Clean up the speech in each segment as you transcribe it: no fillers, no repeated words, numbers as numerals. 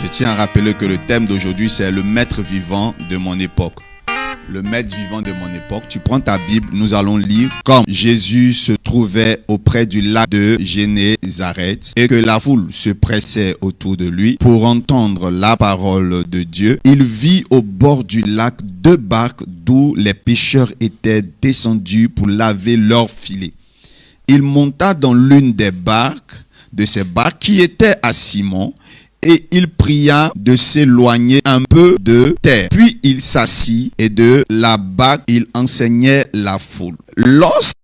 Je tiens à rappeler que le thème d'aujourd'hui, c'est le maître vivant de mon époque. Le maître vivant de mon époque. Tu prends ta Bible, nous allons lire comme Jésus se trouvait auprès du lac de Génézareth et que la foule se pressait autour de lui pour entendre la parole de Dieu. Il vit au bord du lac 2 barques d'où les pêcheurs étaient descendus pour laver leurs filets. Il monta dans l'une des barques, de ces barques qui était à Simon, et il pria de s'éloigner un peu de terre. Puis il s'assit et de la barque, il enseignait la foule. Lorsqu'il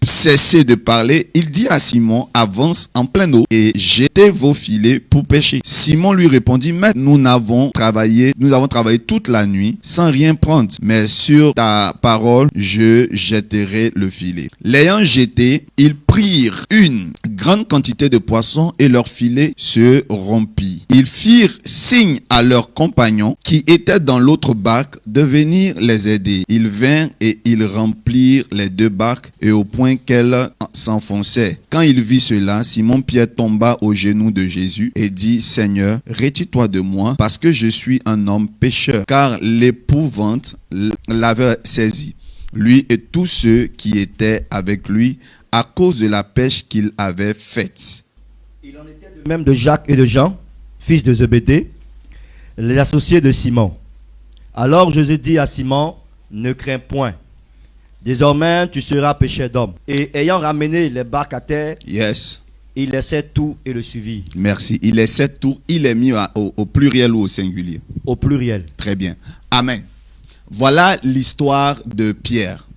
cessait de parler, il dit à Simon, avance en pleine eau et jetez vos filets pour pêcher. Simon lui répondit, maître, nous avons travaillé toute la nuit sans rien prendre, mais sur ta parole, je jetterai le filet. L'ayant jeté, ils prirent une grande quantité de poissons et leur filet se rompit. Ils firent signe à leurs compagnons qui étaient dans l'autre barque de venir les aider. Ils vinrent et ils remplirent les 2 barques et au point qu'elles s'enfonçaient. Quand il vit cela, Simon-Pierre tomba aux genoux de Jésus et dit, Seigneur, retire-toi de moi parce que je suis un homme pécheur. Car l'épouvante l'avait saisi, lui et tous ceux qui étaient avec lui, à cause de la pêche qu'il avait faite. Il en était de même de Jacques et de Jean, fils de Zébédée, les associés de Simon. Alors Jésus dit à Simon, ne crains point. Désormais, tu seras pêcheur d'hommes. Et ayant ramené les barques à terre, il laissait tout et le suivit. Merci. Il laissait tout. Il est mis au pluriel ou au singulier? Au pluriel. Très bien. Amen. Voilà l'histoire de Pierre.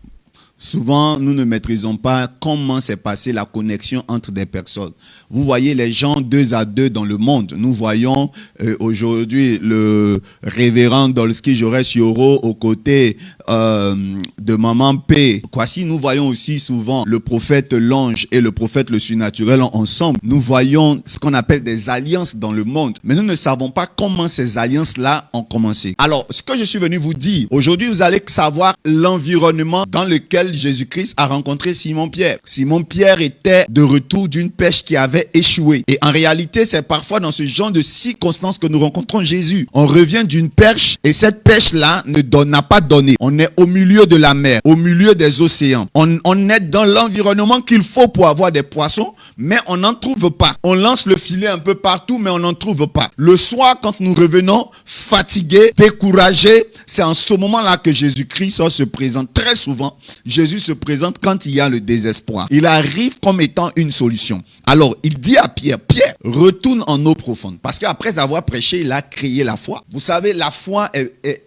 Souvent, nous ne maîtrisons pas comment s'est passée la connexion entre des personnes. Vous voyez les gens 2 à 2 dans le monde. Nous voyons aujourd'hui le révérend Dolski Jaurès Yoro aux côtés de Maman P. Kwasi, nous voyons aussi souvent le prophète l'ange et le prophète le surnaturel ensemble. Nous voyons ce qu'on appelle des alliances dans le monde. Mais nous ne savons pas comment ces alliances-là ont commencé. Alors, ce que je suis venu vous dire, aujourd'hui, vous allez savoir l'environnement dans lequel Jésus-Christ a rencontré Simon-Pierre. Simon-Pierre était de retour d'une pêche qui avait échoué. Et en réalité, c'est parfois dans ce genre de circonstances que nous rencontrons Jésus. On revient d'une pêche et cette pêche-là n'a pas donné. On est au milieu de la mer, au milieu des océans. On est dans l'environnement qu'il faut pour avoir des poissons, mais on n'en trouve pas. On lance le filet un peu partout, mais on n'en trouve pas. Le soir, quand nous revenons fatigués, découragés, c'est en ce moment-là que Jésus-Christ se présente. Très souvent, Jésus se présente quand il y a le désespoir. Il arrive comme étant une solution. Alors, il dit à Pierre, Pierre, retourne en eau profonde. Parce qu'après avoir prêché, il a créé la foi. Vous savez, la foi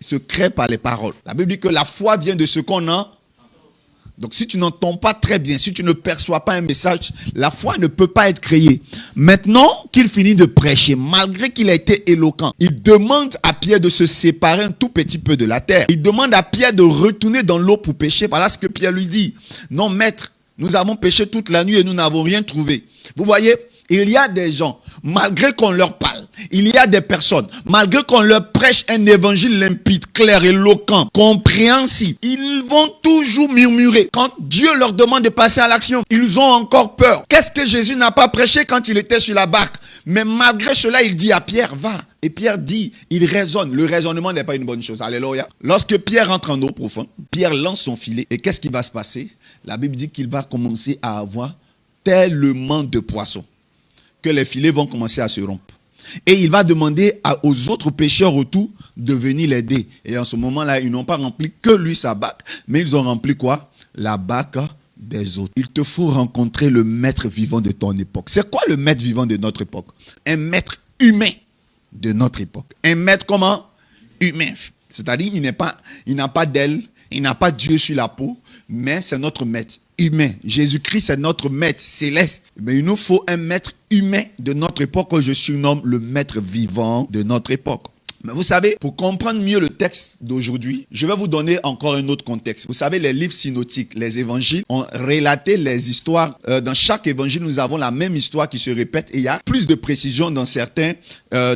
se crée par les paroles. La Bible dit que la foi vient de ce qu'on a. Donc, si tu n'entends pas très bien, si tu ne perçois pas un message, la foi ne peut pas être créée. Maintenant qu'il finit de prêcher, malgré qu'il a été éloquent, il demande à Pierre de se séparer un tout petit peu de la terre. Il demande à Pierre de retourner dans l'eau pour pêcher. Voilà ce que Pierre lui dit. Non, maître, nous avons pêché toute la nuit et nous n'avons rien trouvé. Vous voyez, il y a des gens, malgré qu'on leur parle, il y a des personnes, malgré qu'on leur prêche un évangile limpide, clair, éloquent, compréhensible, ils vont toujours murmurer. Quand Dieu leur demande de passer à l'action, ils ont encore peur. Qu'est-ce que Jésus n'a pas prêché quand il était sur la barque? Mais malgré cela, il dit à Pierre, va. Et Pierre dit, il raisonne. Le raisonnement n'est pas une bonne chose. Alléluia. Lorsque Pierre rentre en eau profonde, Pierre lance son filet. Et qu'est-ce qui va se passer? La Bible dit qu'il va commencer à avoir tellement de poissons que les filets vont commencer à se rompre. Et il va demander aux autres pêcheurs autour de venir l'aider. Et en ce moment-là, ils n'ont pas rempli que lui sa barque, mais ils ont rempli quoi? La barque des autres. Il te faut rencontrer le maître vivant de ton époque. C'est quoi le maître vivant de notre époque? Un maître humain de notre époque. Un maître comment? Humain. C'est-à-dire, il n'a pas d'aile, il n'a pas Dieu sur la peau, mais c'est notre maître humain. Jésus-Christ est notre maître céleste. Mais il nous faut un maître humain de notre époque que je surnomme le maître vivant de notre époque. Mais vous savez, pour comprendre mieux le texte d'aujourd'hui, je vais vous donner encore un autre contexte. Vous savez, les livres synoptiques, les évangiles, ont relaté les histoires. Dans chaque évangile, nous avons la même histoire qui se répète et il y a plus de précision dans certains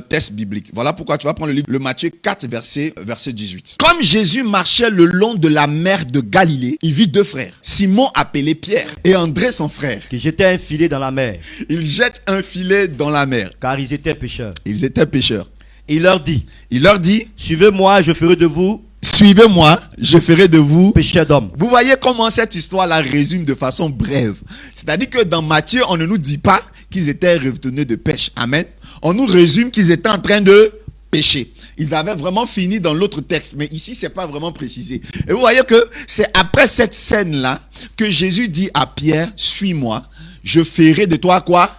textes bibliques. Voilà pourquoi tu vas prendre le livre, le Matthieu 4, verset 18. Comme Jésus marchait le long de la mer de Galilée, il vit 2 frères. Simon appelé Pierre et André son frère. Qui jetaient un filet dans la mer. Ils jettent un filet dans la mer. Car ils étaient pêcheurs. Ils étaient pêcheurs. Il leur dit, suivez-moi, je ferai de vous suivez-moi, je ferai de vous pécheurs d'hommes. Vous voyez comment cette histoire-là résume de façon brève. C'est-à-dire que dans Matthieu, on ne nous dit pas qu'ils étaient revenus de pêche. Amen. On nous résume qu'ils étaient en train de pécher. Ils avaient vraiment fini dans l'autre texte, mais ici, c'est pas vraiment précisé. Et vous voyez que c'est après cette scène-là que Jésus dit à Pierre, suis-moi, je ferai de toi quoi?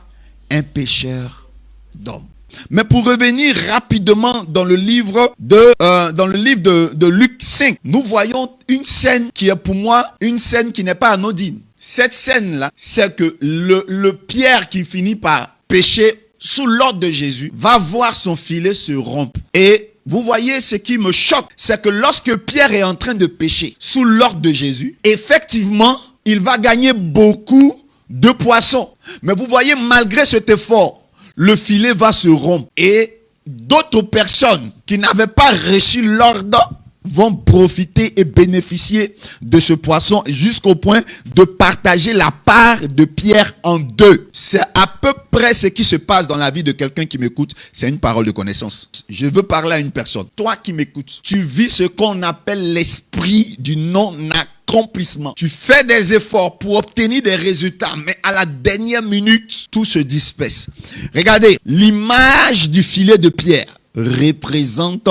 Un pécheur d'hommes. Mais pour revenir rapidement dans le livre de Luc 5, nous voyons une scène qui est pour moi une scène qui n'est pas anodine. Cette scène-là, c'est que le Pierre qui finit par pécher sous l'ordre de Jésus va voir son filet se rompre. Et vous voyez, ce qui me choque, c'est que lorsque Pierre est en train de pécher sous l'ordre de Jésus, effectivement, il va gagner beaucoup de poissons. Mais vous voyez, malgré cet effort, le filet va se rompre. Et d'autres personnes qui n'avaient pas reçu l'ordre vont profiter et bénéficier de ce poisson jusqu'au point de partager la part de Pierre en deux. C'est à peu près ce qui se passe dans la vie de quelqu'un qui m'écoute. C'est une parole de connaissance. Je veux parler à une personne. Toi qui m'écoutes, tu vis ce qu'on appelle l'esprit du non-accomplissement. Tu fais des efforts pour obtenir des résultats, mais à la dernière minute, tout se disperse. Regardez, l'image du filet de Pierre représente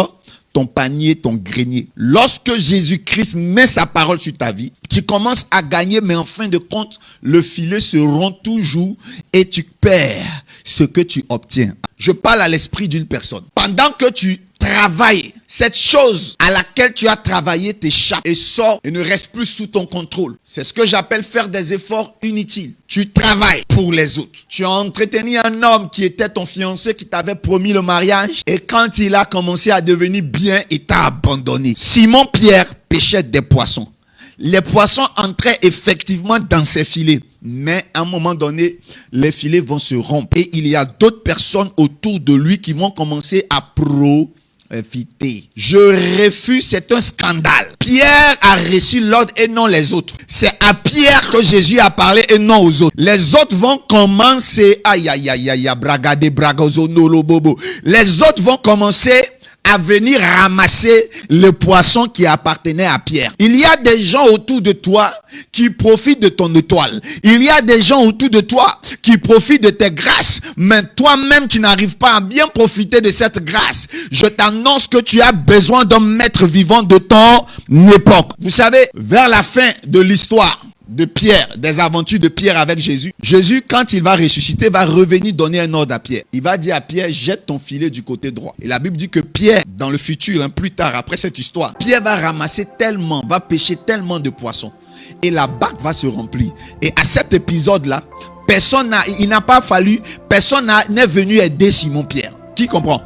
ton panier, ton grenier. Lorsque Jésus-Christ met sa parole sur ta vie, tu commences à gagner, mais en fin de compte, le filet se rompt toujours et tu perds ce que tu obtiens. Je parle à l'esprit d'une personne. Pendant que tu travailles, cette chose à laquelle tu as travaillé t'échappe et sort et ne reste plus sous ton contrôle. C'est ce que j'appelle faire des efforts inutiles. Tu travailles pour les autres. Tu as entretenu un homme qui était ton fiancé, qui t'avait promis le mariage, et quand il a commencé à devenir bien, il t'a abandonné. Simon-Pierre pêchait des poissons. Les poissons entraient effectivement dans ses filets. Mais à un moment donné, les filets vont se rompre. Et il y a d'autres personnes autour de lui qui vont commencer à profiter. Je refuse, c'est un scandale. Pierre a reçu l'ordre et non les autres. C'est à Pierre que Jésus a parlé et non aux autres. Les autres vont commencer, bragade, bragazo, nolo, bobo. Les autres vont commencer à venir ramasser le poisson qui appartenait à Pierre. Il y a des gens autour de toi qui profitent de ton étoile. Il y a des gens autour de toi qui profitent de tes grâces. Mais toi-même, tu n'arrives pas à bien profiter de cette grâce. Je t'annonce que tu as besoin d'un maître vivant de ton époque. Vous savez, vers la fin de l'histoire de Pierre, des aventures de Pierre avec Jésus, Jésus, quand il va ressusciter, va revenir donner un ordre à Pierre. Il va dire à Pierre, jette ton filet du côté droit. Et la Bible dit que Pierre, dans le futur, plus tard, après cette histoire, Pierre va ramasser tellement, va pêcher tellement de poissons. Et la barque va se remplir. Et à cet épisode-là, personne n'est venu aider Simon-Pierre. Qui comprend?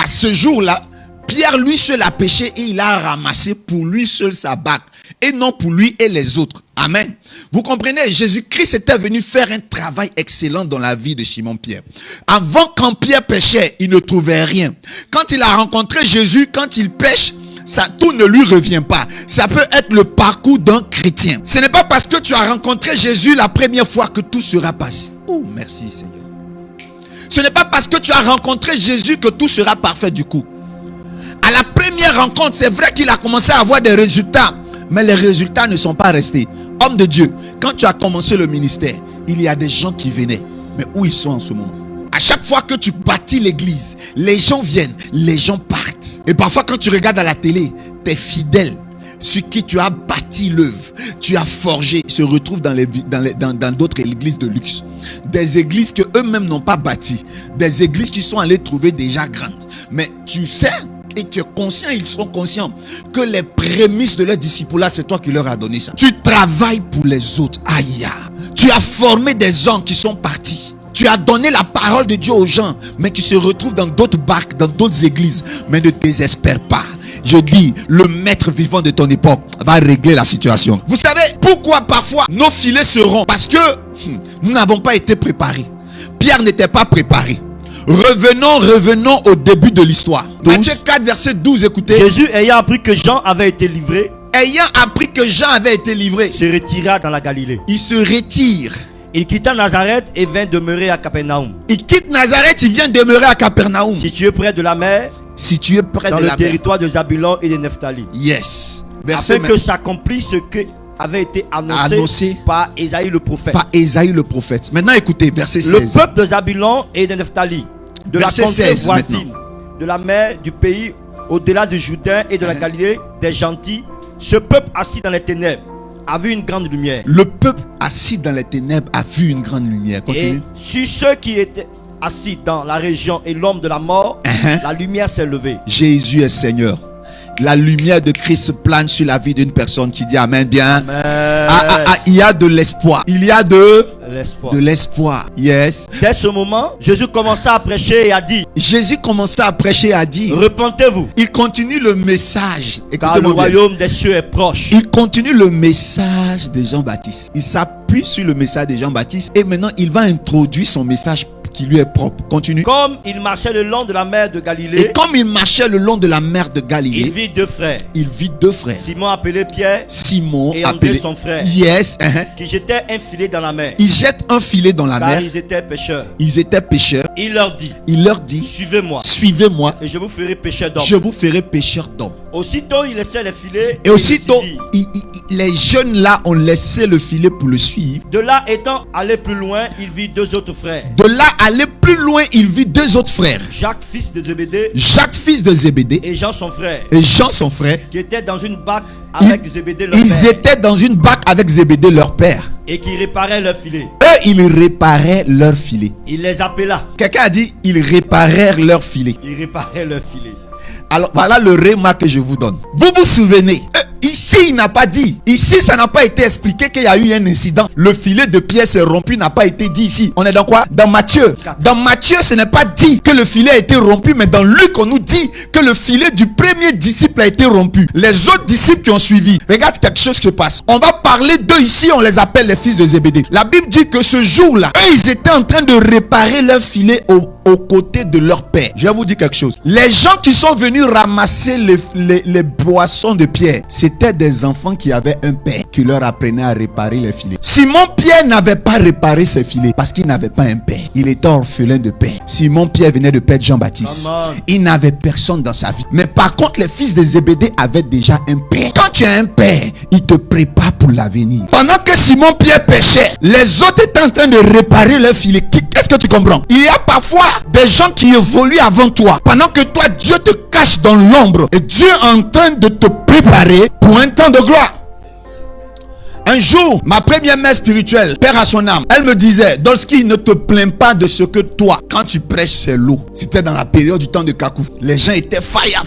À ce jour-là, Pierre, lui seul, a pêché et il a ramassé pour lui seul sa barque. Et non pour lui et les autres. Amen. Vous comprenez, Jésus-Christ était venu faire un travail excellent dans la vie de Simon-Pierre. Avant, quand Pierre pêchait, il ne trouvait rien. Quand il a rencontré Jésus, quand il pêche, ça, tout ne lui revient pas. Ça peut être le parcours d'un chrétien. Ce n'est pas parce que tu as rencontré Jésus la première fois que tout sera passé. Oh, merci Seigneur. Ce n'est pas parce que tu as rencontré Jésus que tout sera parfait du coup. À la première rencontre, c'est vrai qu'il a commencé à avoir des résultats. Mais les résultats ne sont pas restés. Homme de Dieu, quand tu as commencé le ministère, il y a des gens qui venaient. Mais où ils sont en ce moment? À chaque fois que tu bâtis l'église, les gens viennent, les gens partent. Et parfois quand tu regardes à la télé, tes fidèles, sur qui tu as bâti l'œuvre, tu as forgé, se retrouvent dans d'autres églises de luxe. Des églises que eux-mêmes n'ont pas bâties. Des églises qui sont allées trouver déjà grandes. Mais tu sais, et tu es conscient, ils sont conscients que les prémices de leur disciple-là, c'est toi qui leur as donné ça. Tu travailles pour les autres. Aïe. Tu as formé des gens qui sont partis. Tu as donné la parole de Dieu aux gens, mais qui se retrouvent dans d'autres barques, dans d'autres églises. Mais ne désespère pas. Je dis, le maître vivant de ton époque va régler la situation. Vous savez pourquoi parfois nos filets se rompent? Parce que nous n'avons pas été préparés. Pierre n'était pas préparé. Revenons au début de l'histoire. Matthieu 4, verset 12, écoutez. Jésus, ayant appris que Jean avait été livré, se retira dans la Galilée. Il se retire. Il quitta Nazareth et vint demeurer à Capernaum. Il quitte Nazareth, il vient demeurer à Capernaum. Situé près de la mer, Si tu es près dans de le la mer. territoire de Zabulon et de Nephtali. Yes. Verset Afin que s'accomplisse ce qui avait été annoncé par Ésaïe le prophète. par Ésaïe le prophète. Maintenant écoutez, verset Le 16. peuple de Zabulon et de Nephtali, de Verset la contrée 16 voisine, de la mer, du pays au-delà du Jourdain et de la Galilée, des gentils, ce peuple assis dans les ténèbres a vu une grande lumière. Le peuple assis dans les ténèbres a vu une grande lumière. Et Continue. sur ceux qui étaient assis dans la région et l'homme de la mort, la lumière s'est levée. Jésus est Seigneur. La lumière de Christ plane sur la vie d'une personne qui dit Amen bien. Il y a de l'espoir. Il y a de L'espoir. l'espoir. Yes. Dès ce moment, Jésus commença à prêcher et a dit, Jésus commençait à prêcher, à dire. repentez-vous, Il continue le message. car le Écoutez-moi bien. royaume des cieux est proche. Il continue le message de Jean-Baptiste. Il s'appuie sur le message de Jean-Baptiste et maintenant il va introduire son message qui lui est propre. Continue. Comme il marchait le long de la mer de Et Galilée, comme il marchait le long de la mer de il Galilée, vit deux frères, il vit deux frères. Simon appelé Pierre, Simon, et André appelé son frère, Yes, qui jetaient un filet dans la mer, il jette un filet dans la car mer. ils étaient pêcheurs. Ils étaient pêcheurs. Il leur dit, Il leur dit suivez-moi, suivez-moi, et je vous ferai pêcheurs d'hommes. je vous ferai pêcheurs d'hommes. Aussitôt, il laissait les filets, Et aussitôt, il se dit, les jeunes là ont laissé le filet pour le suivre. de là étant allé plus loin, il vit deux autres frères, De là, aller plus loin, il vit deux autres frères. Jacques fils de Zébédée Jacques, fils de Zébédée, et Jean son frère, et Jean, son frère. qui étaient dans une barque avec Zébédée leur Ils père, étaient dans une barque avec Zébédée, leur père. et qui réparaient leurs filets. Eux, ils réparaient leur filet. Il les appela, Quelqu'un a dit, ils réparèrent leur filet. il réparait leurs filets. Alors, voilà le remarque que je vous donne. Vous vous souvenez, ici, il n'a pas dit. Ici, ça n'a pas été expliqué qu'il y a eu un incident. Le filet de Pierre s'est rompu, n'a pas été dit ici. On est dans quoi? Dans Matthieu. Dans Matthieu, ce n'est pas dit que le filet a été rompu, mais dans Luc, on nous dit que le filet du premier disciple a été rompu. Les autres disciples qui ont suivi, regarde quelque chose qui se passe. On va parler d'eux ici, on les appelle les fils de Zébédée. La Bible dit que ce jour-là, eux, ils étaient en train de réparer leur filet aux côtés de leur père. Je vais vous dire quelque chose. Les gens qui sont venus ramasser les boissons de Pierre, c'était des enfants qui avaient un père qui leur apprenait à réparer les filets. Simon-Pierre n'avait pas réparé ses filets parce qu'il n'avait pas un père. Il était orphelin de père. Simon-Pierre venait de perdre Jean-Baptiste. Il n'avait personne dans sa vie. Mais par contre, les fils de Zébédée avaient déjà un père. Quand tu as un père, il te prépare pour l'avenir. Pendant que Simon-Pierre pêchait, les autres étaient en train de réparer leurs filets. Qu'est-ce que tu comprends? Il y a parfois des gens qui évoluent avant toi. Pendant que toi, Dieu te cache dans l'ombre. Et Dieu est en train de te préparer pour un temps de gloire. Un jour, ma première mère spirituelle, père à son âme, elle me disait, Dolski, ne te plains pas de ce que toi, quand tu prêches, c'est l'eau. C'était dans la période du temps de Kakou. Les gens étaient faya.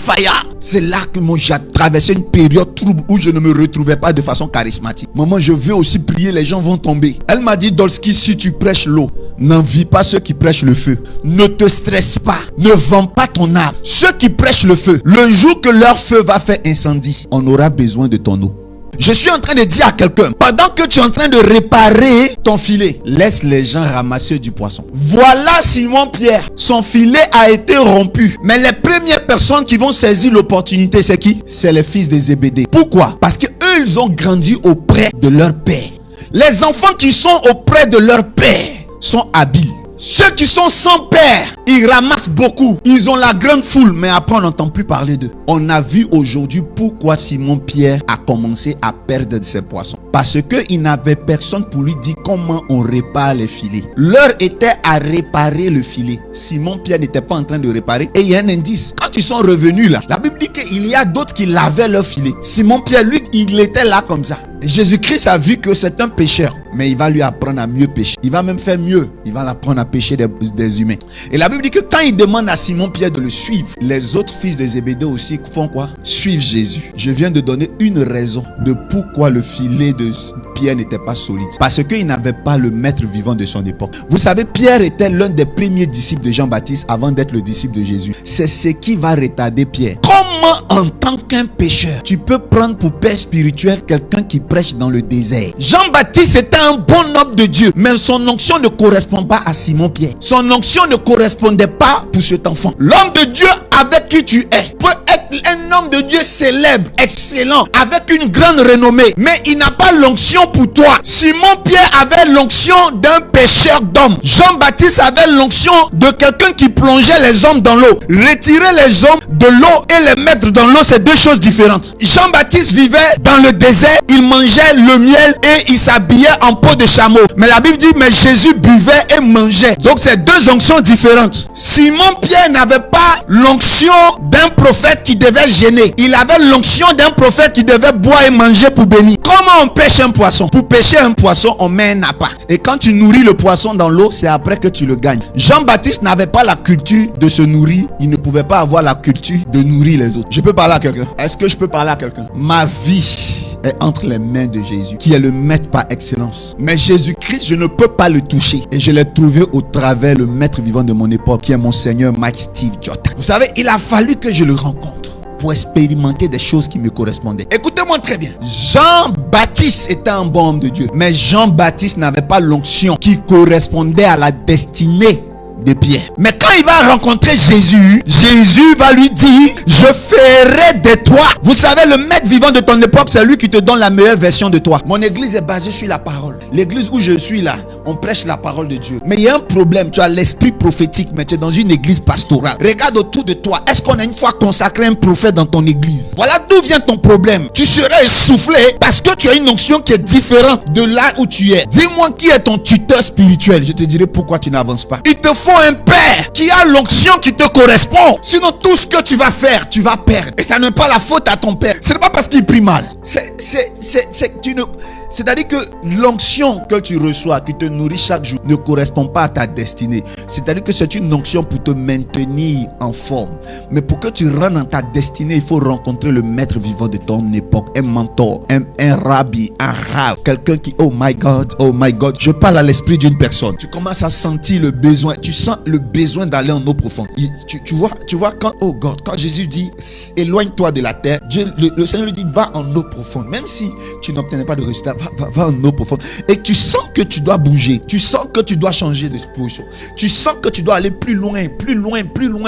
C'est là que moi, j'ai traversé une période trouble où je ne me retrouvais pas de façon charismatique. Maman, je veux aussi prier, les gens vont tomber. Elle m'a dit, Dolski, si tu prêches l'eau, n'envie pas ceux qui prêchent le feu. Ne te stresse pas. Ne vends pas ton âme. Ceux qui prêchent le feu, le jour que leur feu va faire incendie, on aura besoin de ton eau. Je suis en train de dire à quelqu'un, pendant que tu es en train de réparer ton filet, laisse les gens ramasser du poisson. Voilà Simon-Pierre. Son filet a été rompu. Mais les premières personnes qui vont saisir l'opportunité, c'est qui? C'est les fils de Zébédée. Pourquoi? Parce que eux, ils ont grandi auprès de leur père. Les enfants qui sont auprès de leur père sont habiles. Ceux qui sont sans père, ils ramassent beaucoup. Ils ont la grande foule, mais après on n'entend plus parler d'eux. On a vu aujourd'hui pourquoi Simon-Pierre a commencé à perdre ses poissons. Parce qu'il n'avait personne pour lui dire comment on répare les filets. L'heure était à réparer le filet. Simon-Pierre n'était pas en train de réparer. Et il y a un indice. Quand ils sont revenus là, la Bible dit qu'il y a d'autres qui lavaient leur filet. Simon-Pierre, lui, il était là comme ça. Jésus-Christ a vu que c'est un pécheur, mais il va lui apprendre à mieux pêcher. Il va même faire mieux. Il va l'apprendre à pêcher des humains. Et la Bible dit que quand il demande à Simon-Pierre de le suivre, les autres fils de Zébédée aussi font quoi? Suivent Jésus. Je viens de donner une raison de pourquoi le filet de Pierre n'était pas solide. Parce qu'il n'avait pas le maître vivant de son époque. Vous savez, Pierre était l'un des premiers disciples de Jean-Baptiste avant d'être le disciple de Jésus. C'est ce qui va retarder Pierre. Comment en tant qu'un pécheur, tu peux prendre pour père spirituel quelqu'un qui prêche dans le désert? Jean-Baptiste était un bon homme de Dieu, mais son onction ne correspond pas à Simon-Pierre. Son onction ne correspond correspondait pas pour cet enfant. L'homme de Dieu avec qui tu es peut être un homme de Dieu célèbre, excellent, avec une grande renommée, mais il n'a pas l'onction pour toi. Simon-Pierre avait l'onction d'un pêcheur d'hommes. Jean-Baptiste avait l'onction de quelqu'un qui plongeait les hommes dans l'eau. Retirer les hommes de l'eau et les mettre dans l'eau, c'est deux choses différentes. Jean-Baptiste vivait dans le désert, il mangeait le miel et il s'habillait en peau de chameau. Mais la Bible dit, mais Jésus buvait et mangeait. Donc c'est deux onctions différentes. Simon-Pierre n'avait pas l'onction d'un prophète qui devait gêner. Il avait l'onction d'un prophète qui devait boire et manger pour bénir. Comment on pêche un poisson? Pour pêcher un poisson, on met un appât. Et quand tu nourris le poisson dans l'eau, c'est après que tu le gagnes. Jean-Baptiste n'avait pas la culture de se nourrir. Il ne pouvait pas avoir la culture de nourrir les autres. Je peux parler à quelqu'un? Est-ce que je peux parler à quelqu'un? Ma vie est entre les mains de Jésus, qui est le maître par excellence. Mais Jésus-Christ, je ne peux pas le toucher. Et je l'ai trouvé au travers le maître vivant de mon époque, qui est mon Seigneur Mike Steve Jordan. Vous savez, il a fallu que je le rencontre pour expérimenter des choses qui me correspondaient. Écoutez-moi très bien. Jean-Baptiste était un bon homme de Dieu. Mais Jean-Baptiste n'avait pas l'onction qui correspondait à la destinée de Pierre. Mais quand il va rencontrer Jésus, Jésus va lui dire, je ferai de toi. Vous savez, le maître vivant de ton époque, c'est lui qui te donne la meilleure version de toi. Mon église est basée sur la parole. L'église où je suis là, on prêche la parole de Dieu. Mais il y a un problème, tu as l'esprit prophétique, mais tu es dans une église pastorale. Regarde autour de toi, est-ce qu'on a une fois consacré un prophète dans ton église? Voilà d'où vient ton problème. Tu serais essoufflé parce que tu as une onction qui est différente de là où tu es. Dis-moi qui est ton tuteur spirituel, je te dirai pourquoi tu n'avances pas. Il te faut un père qui a l'onction qui te correspond. Sinon tout ce que tu vas faire, tu vas perdre. Et ça n'est pas la faute à ton père. Ce n'est pas parce qu'il prie mal. C'est-à-dire que l'onction que tu reçois, qui te nourrit chaque jour, ne correspond pas à ta destinée. C'est-à-dire que c'est une onction pour te maintenir en forme. Mais pour que tu rentres dans ta destinée, il faut rencontrer le maître vivant de ton époque, un mentor, un rabbi, un rab, quelqu'un qui, oh my God, je parle à l'esprit d'une personne. Tu commences à sentir le besoin, tu sens le besoin d'aller en eau profonde. Tu vois quand, oh God, quand Jésus dit, éloigne-toi de la terre, le Seigneur lui dit, va en eau profonde. Même si tu n'obtenais pas de résultat, va en eau profonde. Et tu sens que tu dois bouger. Tu sens que tu dois changer de position. Tu sens que tu dois aller plus loin,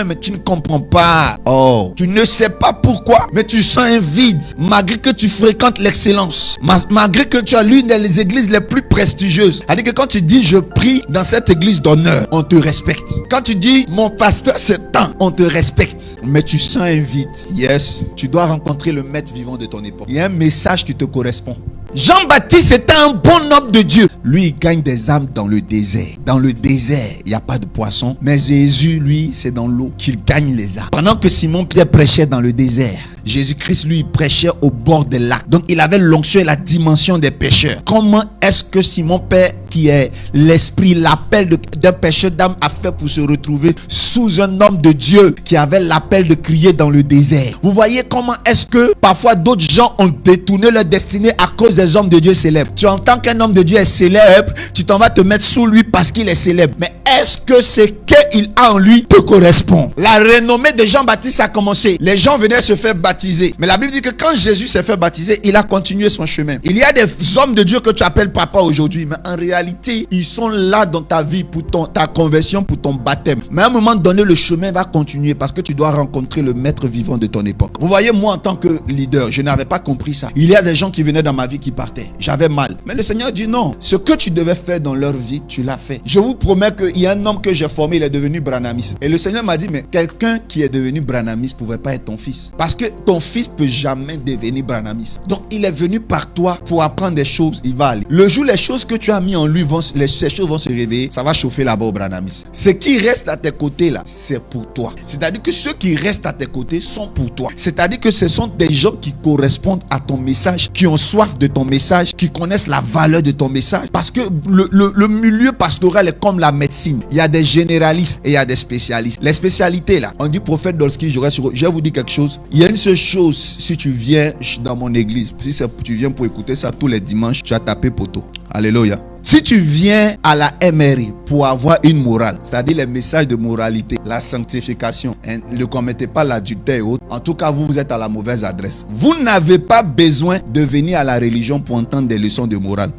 mais tu ne comprends pas. Oh, tu ne sais pas pourquoi, mais tu sens un vide. Malgré que tu fréquentes l'excellence, malgré que tu as l'une des églises les plus prestigieuses. C'est-à-dire que quand tu dis je prie dans cette église d'honneur, on te respecte. Quand tu dis mon pasteur c'est tant, on te respecte. Mais tu sens un vide. Yes, tu dois rencontrer le maître vivant de ton époque. Il y a un message qui te correspond. Jean-Baptiste était un bon homme de Dieu. Lui, il gagne des âmes dans le désert. Dans le désert, il n'y a pas de poisson. Mais Jésus, lui, c'est dans l'eau qu'il gagne les âmes. Pendant que Simon-Pierre prêchait dans le désert, Jésus-Christ, lui, prêchait au bord des lacs. Donc, il avait l'onction et la dimension des pêcheurs. Comment est-ce que Simon-Pierre, qui est l'esprit, l'appel d'un pêcheur d'âme, a fait pour se retrouver sous un homme de Dieu qui avait l'appel de crier dans le désert? Vous voyez comment est-ce que parfois d'autres gens ont détourné leur destinée à cause des hommes de Dieu célèbres. Tu entends qu'un homme de Dieu est célèbre, tu t'en vas te mettre sous lui parce qu'il est célèbre. Mais est-ce que ce qu'il a en lui te correspond? La renommée de Jean-Baptiste a commencé. Les gens venaient se faire baptiser. Mais la Bible dit que quand Jésus s'est fait baptiser, il a continué son chemin. Il y a des hommes de Dieu que tu appelles papa aujourd'hui, mais en réalité, ils sont là dans ta vie pour ta conversion, pour ton baptême. Mais à un moment donné, le chemin va continuer parce que tu dois rencontrer le maître vivant de ton époque. Vous voyez, moi en tant que leader, je n'avais pas compris ça. Il y a des gens qui venaient dans ma vie qui partaient. J'avais mal. Mais le Seigneur dit non. Ce que tu devais faire dans leur vie, tu l'as fait. Je vous promets qu'il y a un homme que j'ai formé, il est devenu branamiste. Et le Seigneur m'a dit, mais quelqu'un qui est devenu branamiste ne pouvait pas être ton fils. Parce que ton fils peut jamais devenir branamiste. Donc il est venu par toi pour apprendre des choses, il va aller. Le jour, les choses que tu as mis en lui, ces choses vont se réveiller, ça va chauffer là-bas au branamiste. Ce qui reste à tes côtés là, c'est pour toi. C'est-à-dire que ceux qui restent à tes côtés sont pour toi. C'est-à-dire que ce sont des gens qui correspondent à ton message, qui ont soif de ton message, qui connaissent la valeur de ton message. Parce que le milieu pastoral est comme la médecine. Il y a des généralistes et il y a des spécialistes. Les spécialités là, on dit prophète Dolski, je vais vous dire quelque chose. Il y a une seule chose, si tu viens dans mon église, si tu viens pour écouter ça tous les dimanches, tu as tapé poteau. Alléluia. Si tu viens à la MRI pour avoir une morale, c'est-à-dire les messages de moralité, la sanctification, ne commettez pas l'adultère et autres, en tout cas vous êtes à la mauvaise adresse. Vous n'avez pas besoin de venir à la religion pour entendre des leçons de morale.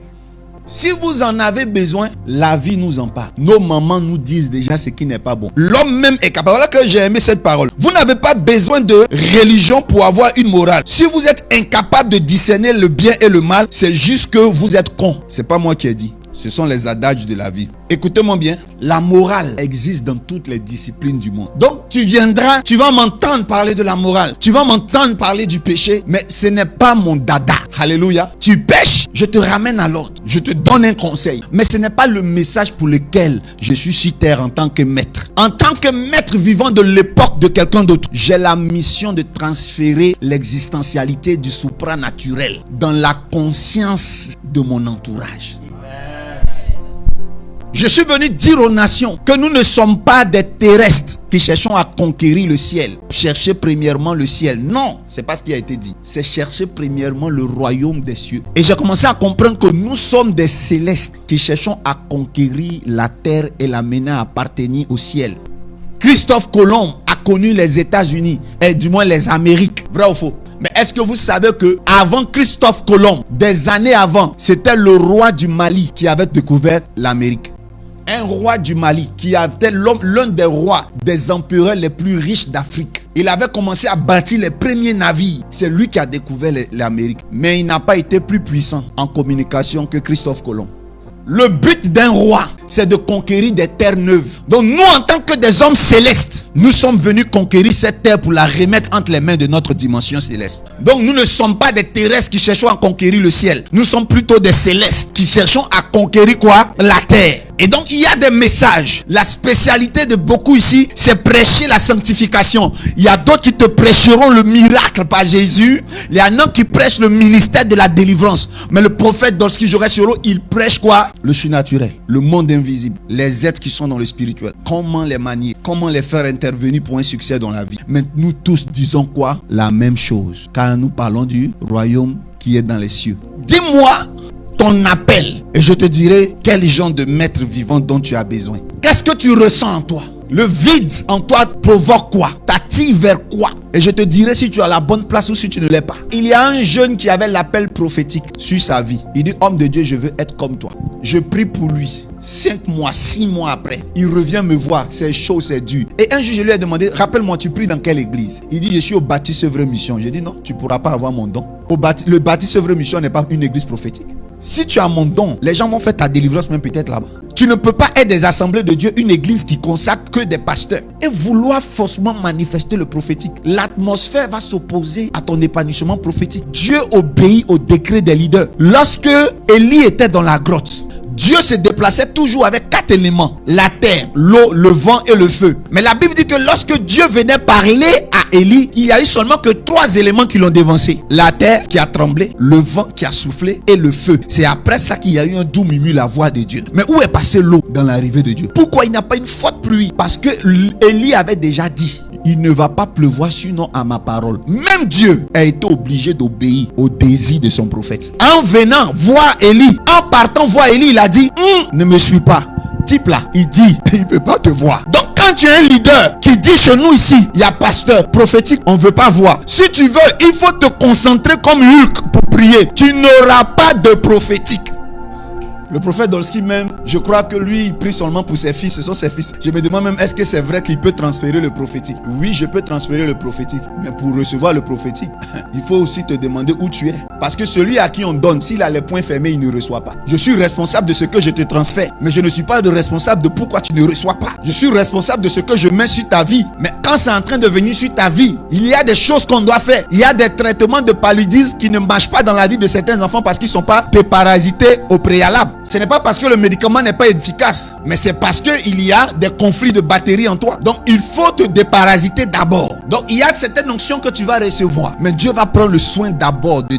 Si vous en avez besoin, la vie nous en parle. Nos mamans nous disent déjà ce qui n'est pas bon. L'homme même est capable. Voilà que j'ai aimé cette parole. Vous n'avez pas besoin de religion pour avoir une morale. Si vous êtes incapable de discerner le bien et le mal, c'est juste que vous êtes con. C'est pas moi qui ai dit. Ce sont les adages de la vie. Écoutez-moi bien, la morale existe dans toutes les disciplines du monde. Donc tu viendras, tu vas m'entendre parler de la morale, tu vas m'entendre parler du péché, mais ce n'est pas mon dada. Alléluia. Tu pêches, je te ramène à l'ordre, je te donne un conseil, mais ce n'est pas le message pour lequel je suis sur terre en tant que maître. En tant que maître vivant de l'époque de quelqu'un d'autre, j'ai la mission de transférer l'existentialité du supranaturel dans la conscience de mon entourage. Je suis venu dire aux nations que nous ne sommes pas des terrestres qui cherchons à conquérir le ciel. Chercher premièrement le ciel. Non, c'est pas ce qui a été dit. C'est chercher premièrement le royaume des cieux. Et j'ai commencé à comprendre que nous sommes des célestes qui cherchons à conquérir la terre et l'amener à appartenir au ciel. Christophe Colomb a connu les États-Unis, et du moins les Amériques. Vrai ou faux? Mais est-ce que vous savez que avant Christophe Colomb, des années avant, c'était le roi du Mali qui avait découvert l'Amérique? Un roi du Mali qui était l'un des rois des empereurs les plus riches d'Afrique. Il avait commencé à bâtir les premiers navires. C'est lui qui a découvert l'Amérique. Mais il n'a pas été plus puissant en communication que Christophe Colomb. Le but d'un roi, c'est de conquérir des terres neuves. Donc nous, en tant que des hommes célestes, nous sommes venus conquérir cette terre pour la remettre entre les mains de notre dimension céleste. Donc nous ne sommes pas des terrestres qui cherchons à conquérir le ciel. Nous sommes plutôt des célestes qui cherchons à conquérir quoi? La terre. Et donc il y a des messages. La spécialité de beaucoup ici, c'est prêcher la sanctification. Il y a d'autres qui te prêcheront le miracle par Jésus. Il y en a qui prêchent le ministère de la délivrance. Mais le prophète, lorsqu'il jouerait sur l'eau, il prêche quoi? Le surnaturel, le monde invisible, les êtres qui sont dans le spirituel. Comment les manier? Comment les faire intervenir pour un succès dans la vie? Mais nous tous disons quoi? La même chose. Car nous parlons du royaume qui est dans les cieux. Dis-moi ton appel et je te dirai quel genre de maître vivant dont tu as besoin. Qu'est-ce que tu ressens en toi? Le vide en toi provoque quoi? T'attire vers quoi? Et je te dirai si tu as la bonne place ou si tu ne l'es pas. Il y a un jeune qui avait l'appel prophétique sur sa vie. Il dit: homme de Dieu, je veux être comme toi. Je prie pour lui. 5 mois, 6 mois après, il revient me voir. C'est chaud, c'est dur. Et un jour, je lui ai demandé: rappelle-moi, tu pries dans quelle église? Il dit: je suis au Baptiste Œuvre Mission. J'ai dit: non, tu ne pourras pas avoir mon don. Le Baptiste Œuvre Mission n'est pas une église prophétique. Si tu as mon don, les gens vont faire ta délivrance même peut-être là-bas. Tu ne peux pas être des assemblées de Dieu, une église qui consacre que des pasteurs, et vouloir forcément manifester le prophétique. L'atmosphère va s'opposer à ton épanouissement prophétique. Dieu obéit au décret des leaders. Lorsque Élie était dans la grotte, Dieu se déplaçait toujours avec 4 éléments: la terre, l'eau, le vent et le feu. Mais la Bible dit que lorsque Dieu venait parler à Élie, il n'y a eu seulement que 3 éléments qui l'ont dévancé: la terre qui a tremblé, le vent qui a soufflé et le feu. C'est après ça qu'il y a eu un doux murmure, la voix de Dieu. Mais où est passée l'eau dans l'arrivée de Dieu? Pourquoi il n'y a pas une forte pluie? Parce que Élie avait déjà dit: il ne va pas pleuvoir sinon à ma parole. Même Dieu a été obligé d'obéir au désir de son prophète. En venant voir Élie, en partant voir Élie, il a dit: ne me suis pas. Type là, il dit, il ne peut pas te voir. Donc quand tu es un leader qui dit chez nous ici, il y a pasteur prophétique, on ne veut pas voir. Si tu veux, il faut te concentrer comme Hulk pour prier. Tu n'auras pas de prophétique. Le prophète Dolski même, je crois que lui, il prie seulement pour ses fils. Ce sont ses fils. Je me demande même, est-ce que c'est vrai qu'il peut transférer le prophétique? Oui, je peux transférer le prophétique. Mais pour recevoir le prophétique, il faut aussi te demander où tu es. Parce que celui à qui on donne, s'il a les poings fermés, il ne reçoit pas. Je suis responsable de ce que je te transfère. Mais je ne suis pas responsable de pourquoi tu ne reçois pas. Je suis responsable de ce que je mets sur ta vie. Mais quand c'est en train de venir sur ta vie, il y a des choses qu'on doit faire. Il y a des traitements de paludisme qui ne marchent pas dans la vie de certains enfants parce qu'ils ne sont pas déparasités au préalable. Ce n'est pas parce que le médicament n'est pas efficace, mais c'est parce qu'il y a des conflits de batterie en toi. Donc il faut te déparasiter d'abord. Donc il y a certaines notions que tu vas recevoir, mais Dieu va prendre le soin d'abord de